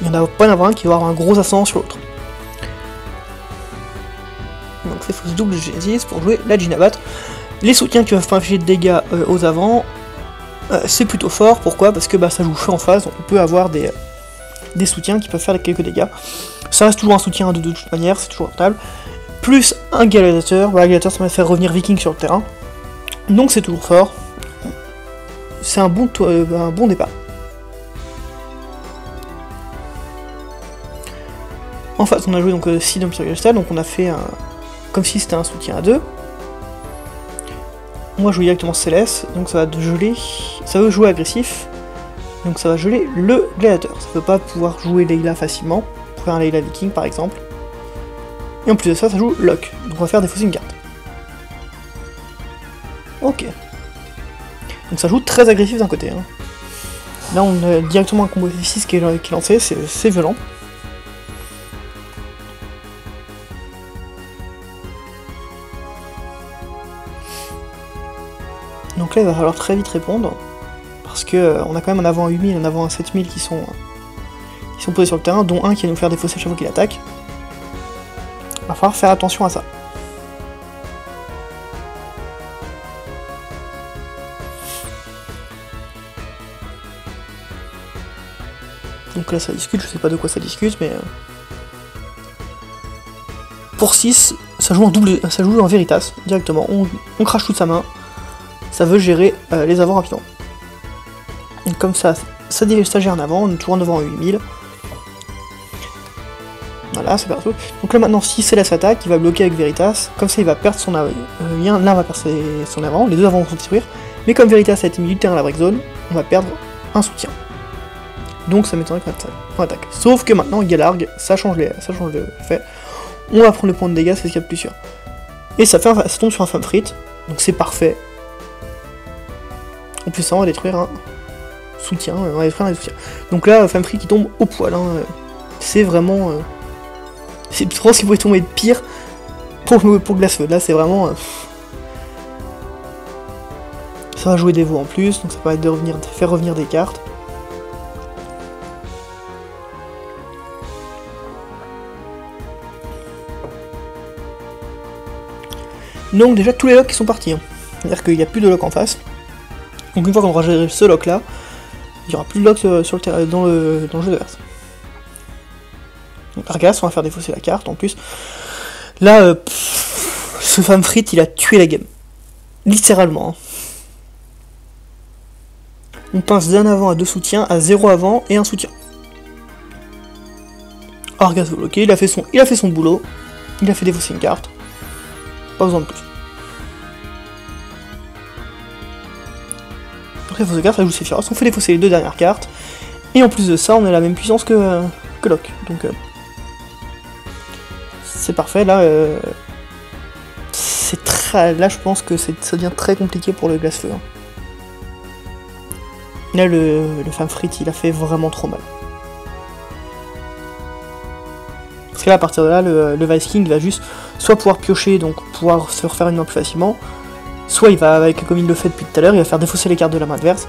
Il n'y en a pas un qui va avoir un gros ascendant sur l'autre. Donc c'est fausse double Genesis pour jouer la Jinabat. Les soutiens qui peuvent pas infliger de dégâts aux avants, c'est plutôt fort. Pourquoi? Parce que ça joue feu en phase, donc on peut avoir des soutiens qui peuvent faire quelques dégâts. Ça reste toujours un soutien de toute manière, c'est toujours rentable. Plus un gladiateur, le gladiateur ça va faire revenir Viking sur le terrain. Donc c'est toujours fort. C'est un bon départ. En face on a joué donc 6 d'Empire Gestalt, donc on a fait comme si c'était un soutien à 2. On va jouer directement Céleste, donc ça va geler, ça veut jouer agressif, donc ça va geler le gladiateur. Ça ne peut pas pouvoir jouer Leila facilement, pour faire un Leila Viking par exemple. Et en plus de ça, ça joue Lock, donc on va faire défausser une carte. Ok. Donc ça joue très agressif d'un côté. Hein. Là on a directement un combo F6 qui est lancé, c'est violent. Donc là il va falloir très vite répondre, parce que on a quand même un avant à 8000 et un avant à 7000 qui sont posés sur le terrain, dont un qui va nous faire défausser chaque fois qu'il attaque. Il va falloir faire attention à ça. Donc là ça discute, je sais pas de quoi ça discute, mais... Pour 6, ça joue en Veritas, directement, on crache toute sa main. Ça veut gérer les avants rapidement. Donc comme ça dirige stagiaire en avant, on est toujours en avant à 8000. Voilà, c'est partout. Donc là maintenant, si Céleste attaque, il va bloquer avec Veritas. Comme ça, il va perdre son avant. L'un va perdre son avant, les deux avants vont se détruire. Mais comme Veritas a été mis du terrain à la break zone, on va perdre un soutien. Donc ça m'étonnerait qu'on attaque. Sauf que maintenant, Galargue, ça change le fait. On va prendre le point de dégâts, c'est ce qu'il y a de plus sûr. Et ça tombe sur un Famfrit, donc c'est parfait. En plus ça, on va détruire un soutien, Donc là, Famfrit qui tombe au poil, hein. C'est vraiment... c'est trop ce qui pouvait tomber de pire pour Glace-Feu. Là, c'est vraiment... Ça va jouer des veaux en plus, donc ça permet de faire revenir des cartes. Donc déjà, tous les locks qui sont partis. Hein. C'est-à-dire qu'il n'y a plus de lock en face. Donc une fois qu'on aura géré ce lock là, il n'y aura plus de lock sur le terrain, dans le jeu de verse. Donc Argas, on va faire défausser la carte en plus. Là, ce Famfrit, il a tué la game. Littéralement. Hein. On passe d'un avant à 2 soutiens, à 0 avant et un soutien. Argas va bloquer, il a fait son boulot. Il a fait défausser une carte. Pas besoin de plus. Après, défausser carte, ça joue Sephiroth. On fait défausser les 2 dernières cartes. Et en plus de ça, on a la même puissance que Locke. Donc, c'est parfait. Là, là, je pense que ça devient très compliqué pour le Glace-Feu. Hein. Là, le Famfrit, il a fait vraiment trop mal. Parce que là, à partir de là, le Vice King va juste soit pouvoir piocher, donc pouvoir se refaire une main plus facilement, soit il va, comme il le fait depuis tout à l'heure, il va faire défausser les cartes de la main adverse.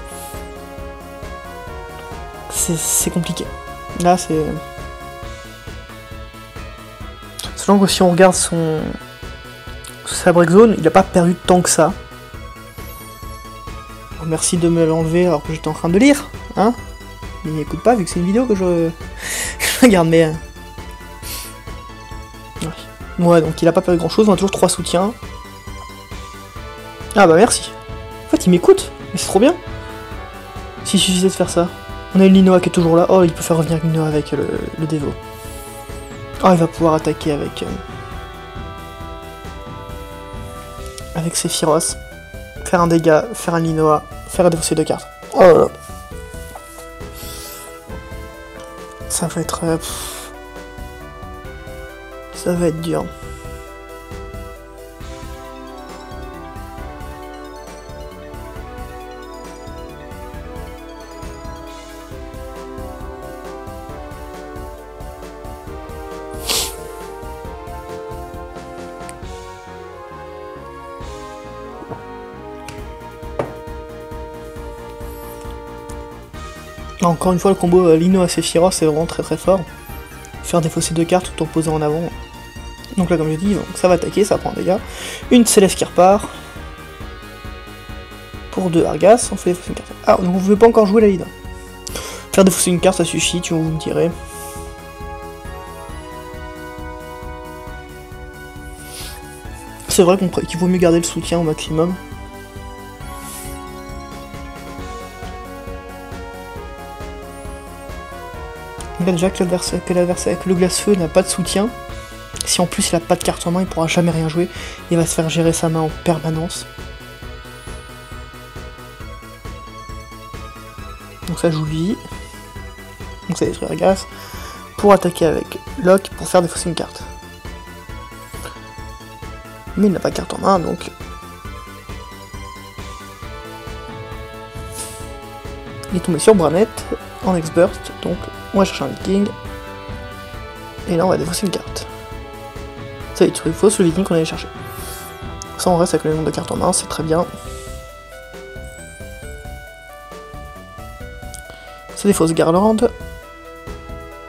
C'est compliqué. Là, c'est... Sachant que si on regarde sa break zone, il n'a pas perdu tant que ça. Oh, merci de me l'enlever alors que j'étais en train de lire, hein. Il n'écoute pas vu que c'est une vidéo que je regarde, mais... Ouais, donc il a pas perdu grand chose, on a toujours 3 soutiens. Ah bah merci. En fait, il m'écoute, mais c'est trop bien. S'il suffisait de faire ça. On a une Linoa qui est toujours là. Oh, il peut faire revenir une Linoa avec le Devo. Oh, il va pouvoir attaquer avec Sephiroth. Faire un dégât, faire un Linoa, faire défausser 2 cartes. Oh là là. Ça va être... ça va être dur. Encore une fois, le combo Lino à Sephiroth, c'est vraiment très très fort. Faire défausser 2 cartes tout en posant en avant. Donc là, comme je dis, donc ça va attaquer, ça prend un dégât. Une Céleste qui repart. Pour 2 Argas, on fait défausser une carte. Ah, donc on ne veut pas encore jouer la lead. Faire défausser une carte, ça suffit, vous me direz. C'est vrai qu'il vaut mieux garder le soutien au maximum. Là déjà que l'adversaire avec le glace-feu n'a pas de soutien, si en plus il n'a pas de carte en main, il pourra jamais rien jouer, il va se faire gérer sa main en permanence. Donc ça joue lui, donc ça détruit Argas, pour attaquer avec Locke, pour faire défausser une carte. Mais il n'a pas de carte en main, donc... il est tombé sur Branette, en X-Burst, donc on va chercher un viking. Et là on va défausser une carte. Ça détruit fausse le viking qu'on allait chercher. Ça on reste avec le nombre de cartes en main, c'est très bien. Ça défausse Garland.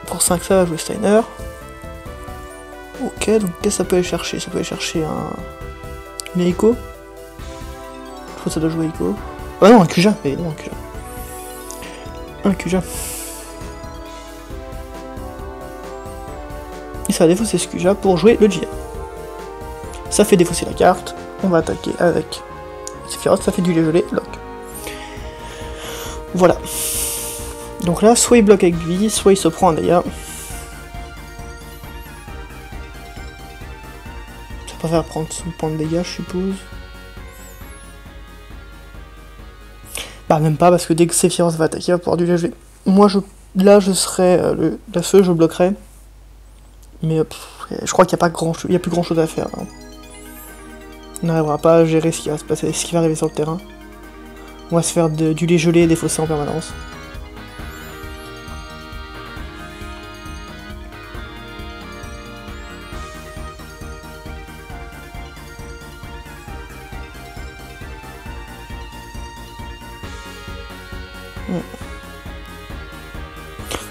Pour 5 ça va jouer Steiner. Ok, donc qu'est-ce que ça peut aller chercher? Ça peut aller chercher un Eiko. Je crois que ça doit jouer Eiko. Ah non, un Kuja, mais non, un Kuja. Un Kuja. Et ça va défausser ce Kuja pour jouer le GM. Ça fait défausser la carte. On va attaquer avec Sephiroth, ça fait du gelé, lock. Voilà. Donc là, soit il bloque avec lui, soit il se prend un dégât. Ça préfère prendre son point de dégâts, je suppose. Bah même pas, parce que dès que Sephiroth va attaquer, il va pouvoir du gelé. Moi, là, je serais la feu, je bloquerais. Mais je crois qu'il n'y a pas grand-chose, il y a plus grand-chose à faire. Hein. On n'arrivera pas à gérer ce qui va se passer, ce qui va arriver sur le terrain. On va se faire du lait gelé et défausser en permanence.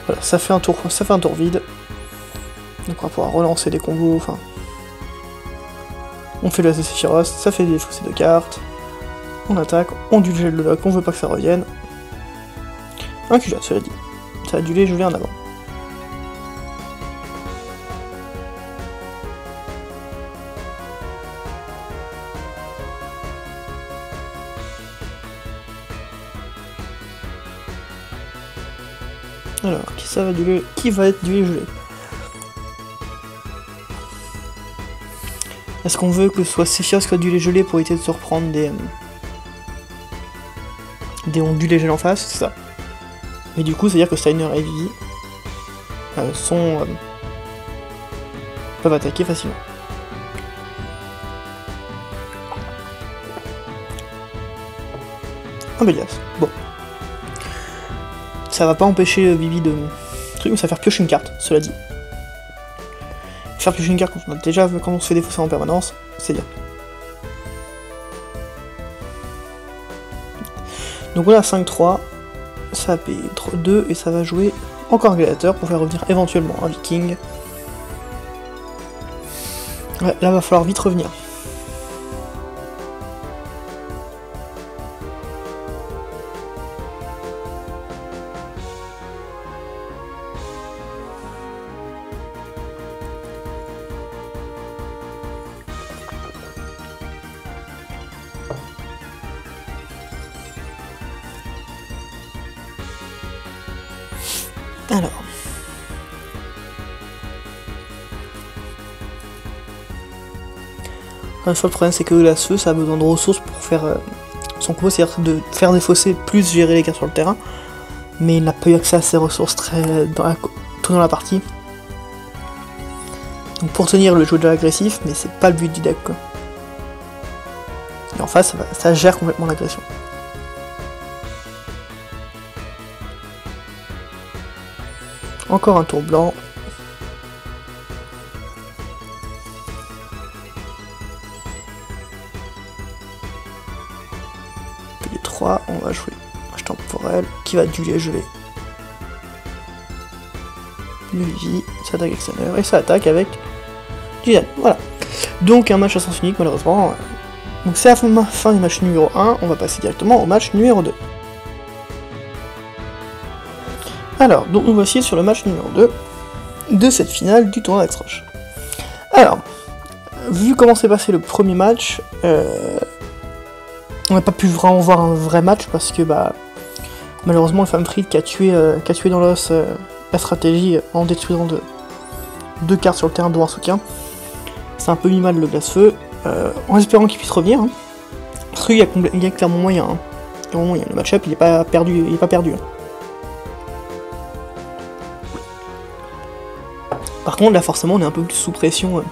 Voilà, ça fait un tour vide. Donc on va pouvoir relancer des combos, enfin... On fait le Sephiroth, ça fait défausser 2 cartes. On attaque, on du gel de lock, on veut pas que ça revienne. Un Kuja, cela dit. Ça a du lait gelé en avant. Alors, qui va être du lait gelé? Est-ce qu'on veut que ce soit Sephiroth qui soit du lait gelé pour éviter de se reprendre des ondulés gelés en face, c'est ça. Et du coup, c'est-à-dire que Steiner et Vivi peuvent attaquer facilement. Un Bélias. Bon. Ça va pas empêcher Vivi de... truc, mais ça va faire piocher une carte, cela dit. Faire piocher une carte quand on se fait défausser en permanence, c'est bien. Donc voilà, 5-3, ça va payer 2 et ça va jouer encore un gladiateur pour faire revenir éventuellement un viking. Ouais, là va falloir vite revenir. Alors. Le seul problème c'est que la feu ça a besoin de ressources pour faire Son combo, c'est de faire des fossés plus gérer les cartes sur le terrain. Mais il n'a pas eu accès à ses ressources tout dans la partie. Donc pour tenir, le jeu de l'agressif, mais c'est pas le but du deck, quoi. Et en face, ça gère complètement l'agression. Encore un tour blanc. Les 3, on va jouer un temporel qui va du gelé. Le Vivi, ça attaque avec Seigneur et ça attaque avec Jidan. Voilà. Donc un match à sens unique malheureusement. Donc c'est la fin du match numéro 1, on va passer directement au match numéro 2. Alors, donc nous voici sur le match numéro 2 de cette finale du tournoi d'Axe Roche. Alors, vu comment s'est passé le premier match, on n'a pas pu vraiment voir un vrai match parce que malheureusement le Famfrit qui a tué dans l'os la stratégie en détruisant deux cartes sur le terrain dont un soutien. C'est un peu mis mal le glace-feu, en espérant qu'il puisse revenir. Hein. Parce qu'il y a clairement moyen. Hein. Le match-up il est pas perdu. Hein. Par contre là forcément on est un peu plus sous pression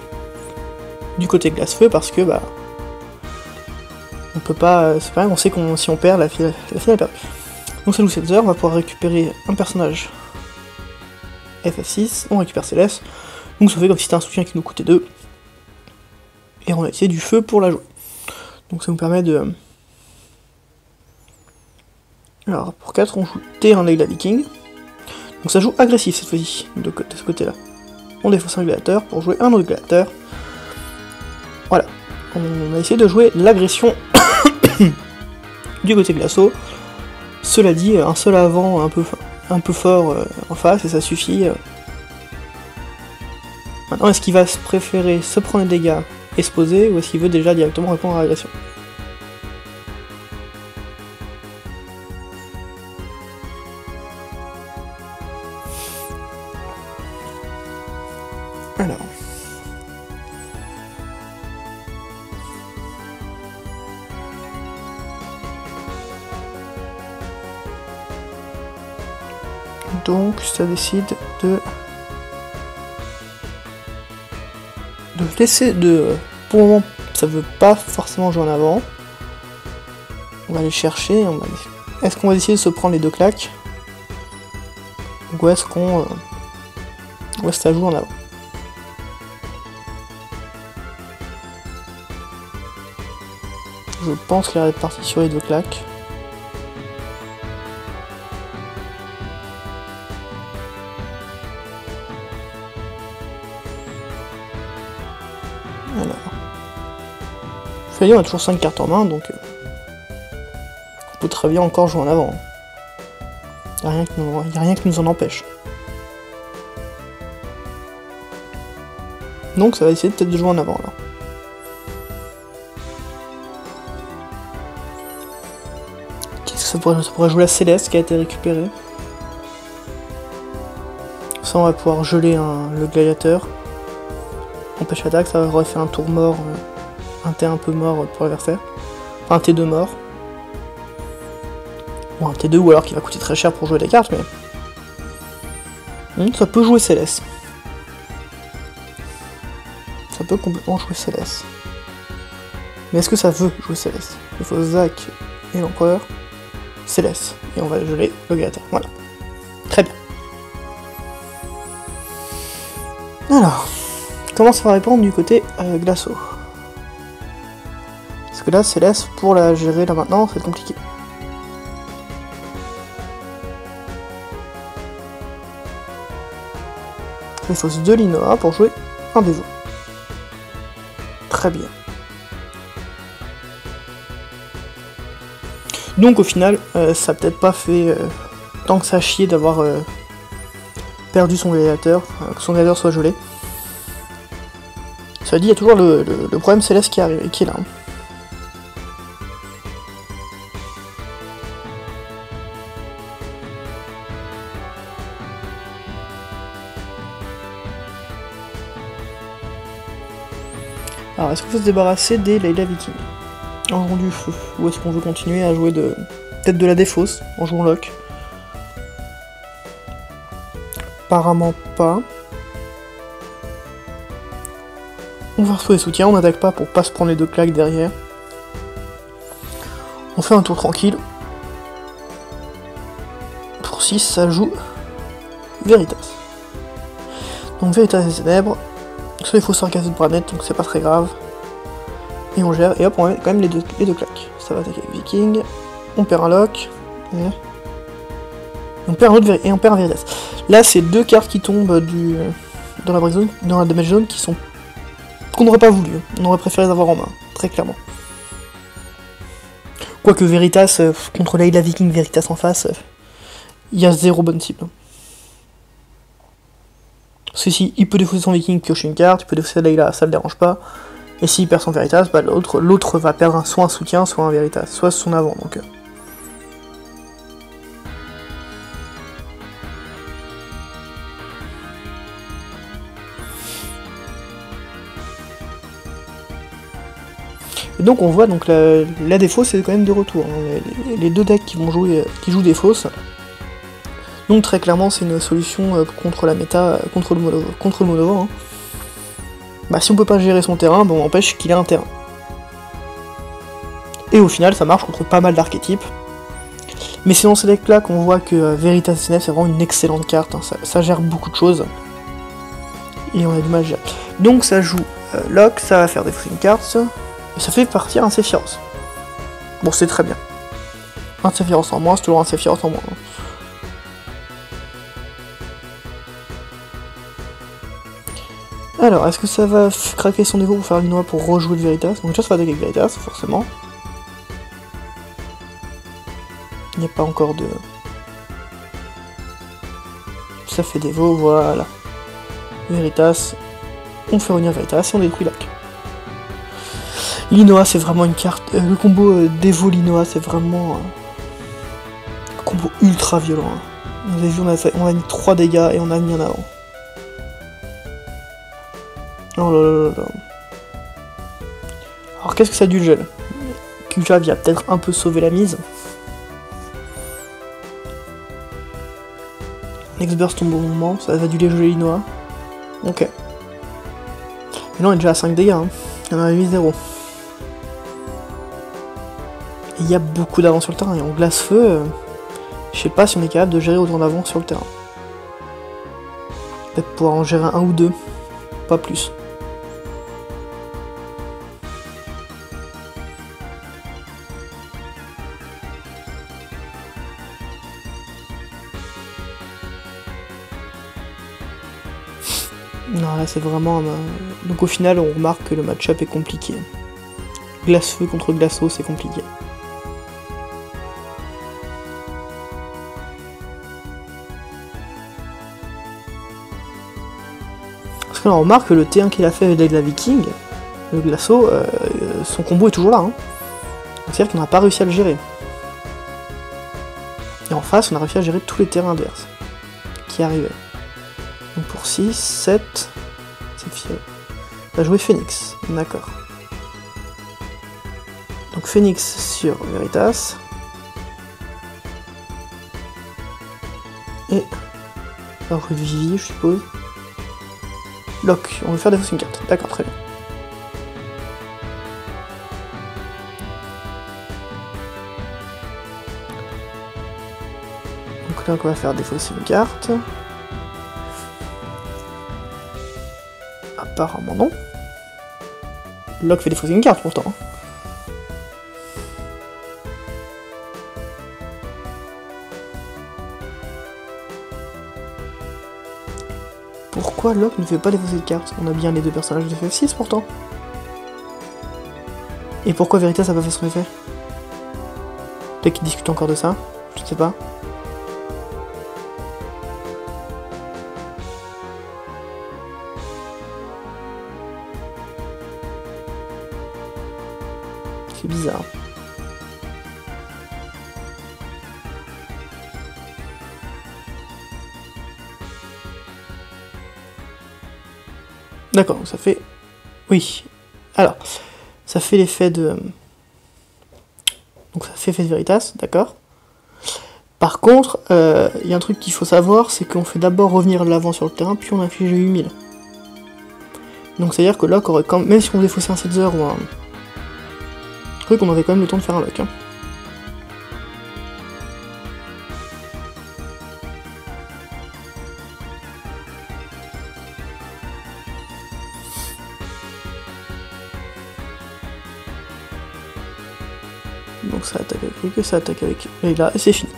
du côté glace-feu parce que on peut pas. C'est pareil, on sait qu'on si on perd la finale est perdue. Donc ça nous 7 heures, on va pouvoir récupérer un personnage FF6, on récupère Céleste, donc ça fait comme si c'était un soutien qui nous coûtait 2. Et on a essayé du feu pour la jouer. Donc ça nous permet de... Alors pour 4 on joue Terrain Leila Viking. Donc ça joue agressif cette fois-ci, de ce côté-là. On défausse un gladiateur pour jouer un autre gladiateur. Voilà. On a essayé de jouer l'agression du côté glaço. Cela dit, un seul avant un peu fort en face et ça suffit. Maintenant, est-ce qu'il va préférer se prendre les dégâts et se poser ou est-ce qu'il veut déjà directement répondre à l'agression? Alors. Donc ça décide de laisser pour le moment ça veut pas forcément jouer en avant. On va aller chercher, est-ce qu'on va essayer de se prendre les 2 claques ou est-ce qu'on ça joue en avant? Je pense qu'il est parti sur les 2 claques. Alors, je vais dire, on a toujours 5 cartes en main, donc on peut très bien encore jouer en avant. Il n'y a rien qui nous en empêche. Donc ça va essayer peut-être de jouer en avant là. Qu'est-ce que ça pourrait jouer la Céleste qui a été récupérée. Ça on va pouvoir geler le gladiateur. Empêche l'attaque, ça aurait fait un tour mort, un T un peu mort pour l'adversaire. Enfin, un T2 mort. Ou un T2 ou alors qui va coûter très cher pour jouer des cartes, mais... ça peut jouer Céleste. Ça peut complètement jouer Céleste. Mais est-ce que ça veut jouer Céleste? Il faut Zac et l'Empereur. Céleste. Et on va geler le gladiateur. Voilà. Très bien. Alors... Comment ça va répondre du côté glaço? Parce que là, Céleste, pour la gérer là maintenant, c'est compliqué. Il faut 2 Linoa pour jouer un des eaux. Très bien. Donc au final, ça a peut-être pas fait tant que ça chier d'avoir perdu son gladiateur, que son gladiateur soit gelé. Ça dit, il y a toujours le problème Céleste qui est là. Alors, est-ce qu'il faut se débarrasser des Leila Viking? en jouant du feu. Ou est-ce qu'on veut continuer à jouer de peut-être de la défausse en jouant Locke? Apparemment pas. On va retrouver les soutiens, on n'attaque pas pour pas se prendre les 2 claques derrière. On fait un tour tranquille. Pour 6, ça joue Veritas. Donc Veritas et Ténèbres. Ça, il faut sarcasme de Branet, donc c'est pas très grave. Et on gère, et hop, on met quand même les deux claques. Ça va attaquer avec Viking. On perd un Locke. Et on perd un autre et on perd un Veritas. Là, c'est 2 cartes qui tombent dans la break zone, dans la damage zone, qu'on n'aurait pas voulu. On aurait préféré les avoir en main, très clairement. Quoique Veritas, contre Layla Viking, Veritas en face, il y a 0 bonne cible. Parce que si il peut défausser son Viking, piocher une carte, il peut défausser Layla, ça le dérange pas. Et s'il perd son Veritas, bah l'autre va perdre soit un soutien, soit un Veritas, soit son avant. Donc, Et donc on voit donc la défausse c'est quand même de retour. Hein. Les 2 decks qui jouent défausse. Donc très clairement c'est une solution contre la méta, contre le mono. Hein. Bah si on peut pas gérer son terrain, bon, on empêche qu'il ait un terrain. Et au final ça marche contre pas mal d'archétypes. Mais c'est dans ces decks là qu'on voit que Veritas Ténèbres c'est vraiment une excellente carte. Hein. Ça gère beaucoup de choses. Et on a du mal à gérer. Donc ça joue Locke, ça va faire défausser une carte. Et ça fait partir un Sephiroth. Bon, c'est très bien. Un Sephiroth en moins, c'est toujours un Sephiroth en moins. Alors, est-ce que ça va craquer son niveau pour faire l'Inoa pour rejouer le Veritas? Donc déjà, ça va attaquer avec Veritas, forcément. Il n'y a pas encore de... Ça fait dévo, voilà. Veritas. On fait revenir Veritas et on détruit Locke. L'Inoa c'est vraiment une carte, le combo Devo Linoa c'est vraiment un combo ultra violent. Hein. Vous avez vu on a mis 3 dégâts et on a mis un avant. Oh là là là là. Alors qu'est-ce que ça du gel? Kujav a peut-être un peu sauvé la mise. Next burst tombe au bon moment, ça va du geler Linoa. Ok. Mais là on est déjà à 5 dégâts, hein. Il y en a 8-0. Il y a beaucoup d'avance sur le terrain, et en glace-feu, je sais pas si on est capable de gérer autant d'avance sur le terrain. Peut-être pouvoir en gérer un ou 2, pas plus. Non, là c'est vraiment... Donc au final, on remarque que le match-up est compliqué. Glace-feu contre glace-eau, c'est compliqué. Parce que là, on remarque que le T1 qu'il a fait avec la Viking, le glace-eau, son combo est toujours là. Hein. C'est-à-dire qu'on n'a pas réussi à le gérer. Et en face, on a réussi à gérer tous les terrains adverses qui arrivaient. Donc pour 6, 7, c'est fier. On va jouer Phoenix, d'accord. Donc Phoenix sur Veritas. Et on va jouer Vivi, je suppose. Locke, on veut faire défausser une carte. D'accord, très bien. Donc là, on va faire défausser une carte. Apparemment non. Locke fait défausser une carte pourtant. Pourquoi Locke ne fait pas défausser de carte? On a bien les 2 personnages de FF6 pourtant. Et pourquoi Veritas a pas fait son effet? Peut-être qu'ils discutent encore de ça, je ne sais pas. C'est bizarre. D'accord, ça fait... Oui. Alors, ça fait l'effet de... Donc ça fait Veritas, d'accord. Par contre, il y a un truc qu'il faut savoir, c'est qu'on fait d'abord revenir l'avant sur le terrain, puis on affiche 8000. Donc c'est à dire que là, même si on défaussait un 7h ou un truc, on aurait quand même le temps de faire un lock. Hein. Donc ça attaque avec Ruke, ça attaque avec Leila, et c'est fini.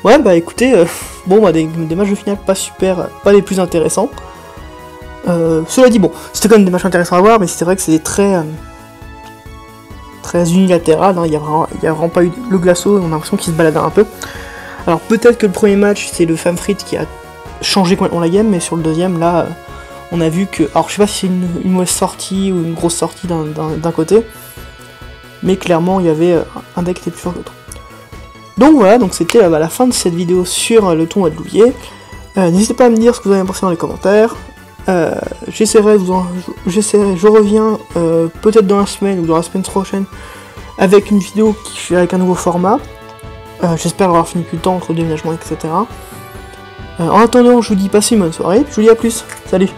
Ouais, bah écoutez, bon, bah des matchs de finale pas super, pas les plus intéressants. Cela dit, bon, c'était quand même des matchs intéressants à voir, mais c'est vrai que c'est très unilatéral, hein, il y a vraiment pas eu le glaço, on a l'impression qu'il se baladait un peu. Alors peut-être que le premier match, c'est le Famfrit qui a changé complètement la game, mais sur le deuxième, là, on a vu que... Alors je sais pas si c'est une mauvaise sortie ou une grosse sortie d'un côté, mais clairement il y avait un deck qui était plus fort que l'autre. Donc voilà, donc c'était la fin de cette vidéo sur le tournoi de Louviers. N'hésitez pas à me dire ce que vous avez pensé dans les commentaires. Je reviens peut-être dans la semaine ou dans la semaine prochaine avec une vidéo avec un nouveau format. J'espère avoir fini plus de temps entre déménagement, etc. En attendant, je vous dis passez une bonne soirée, puis je vous dis à plus. Salut!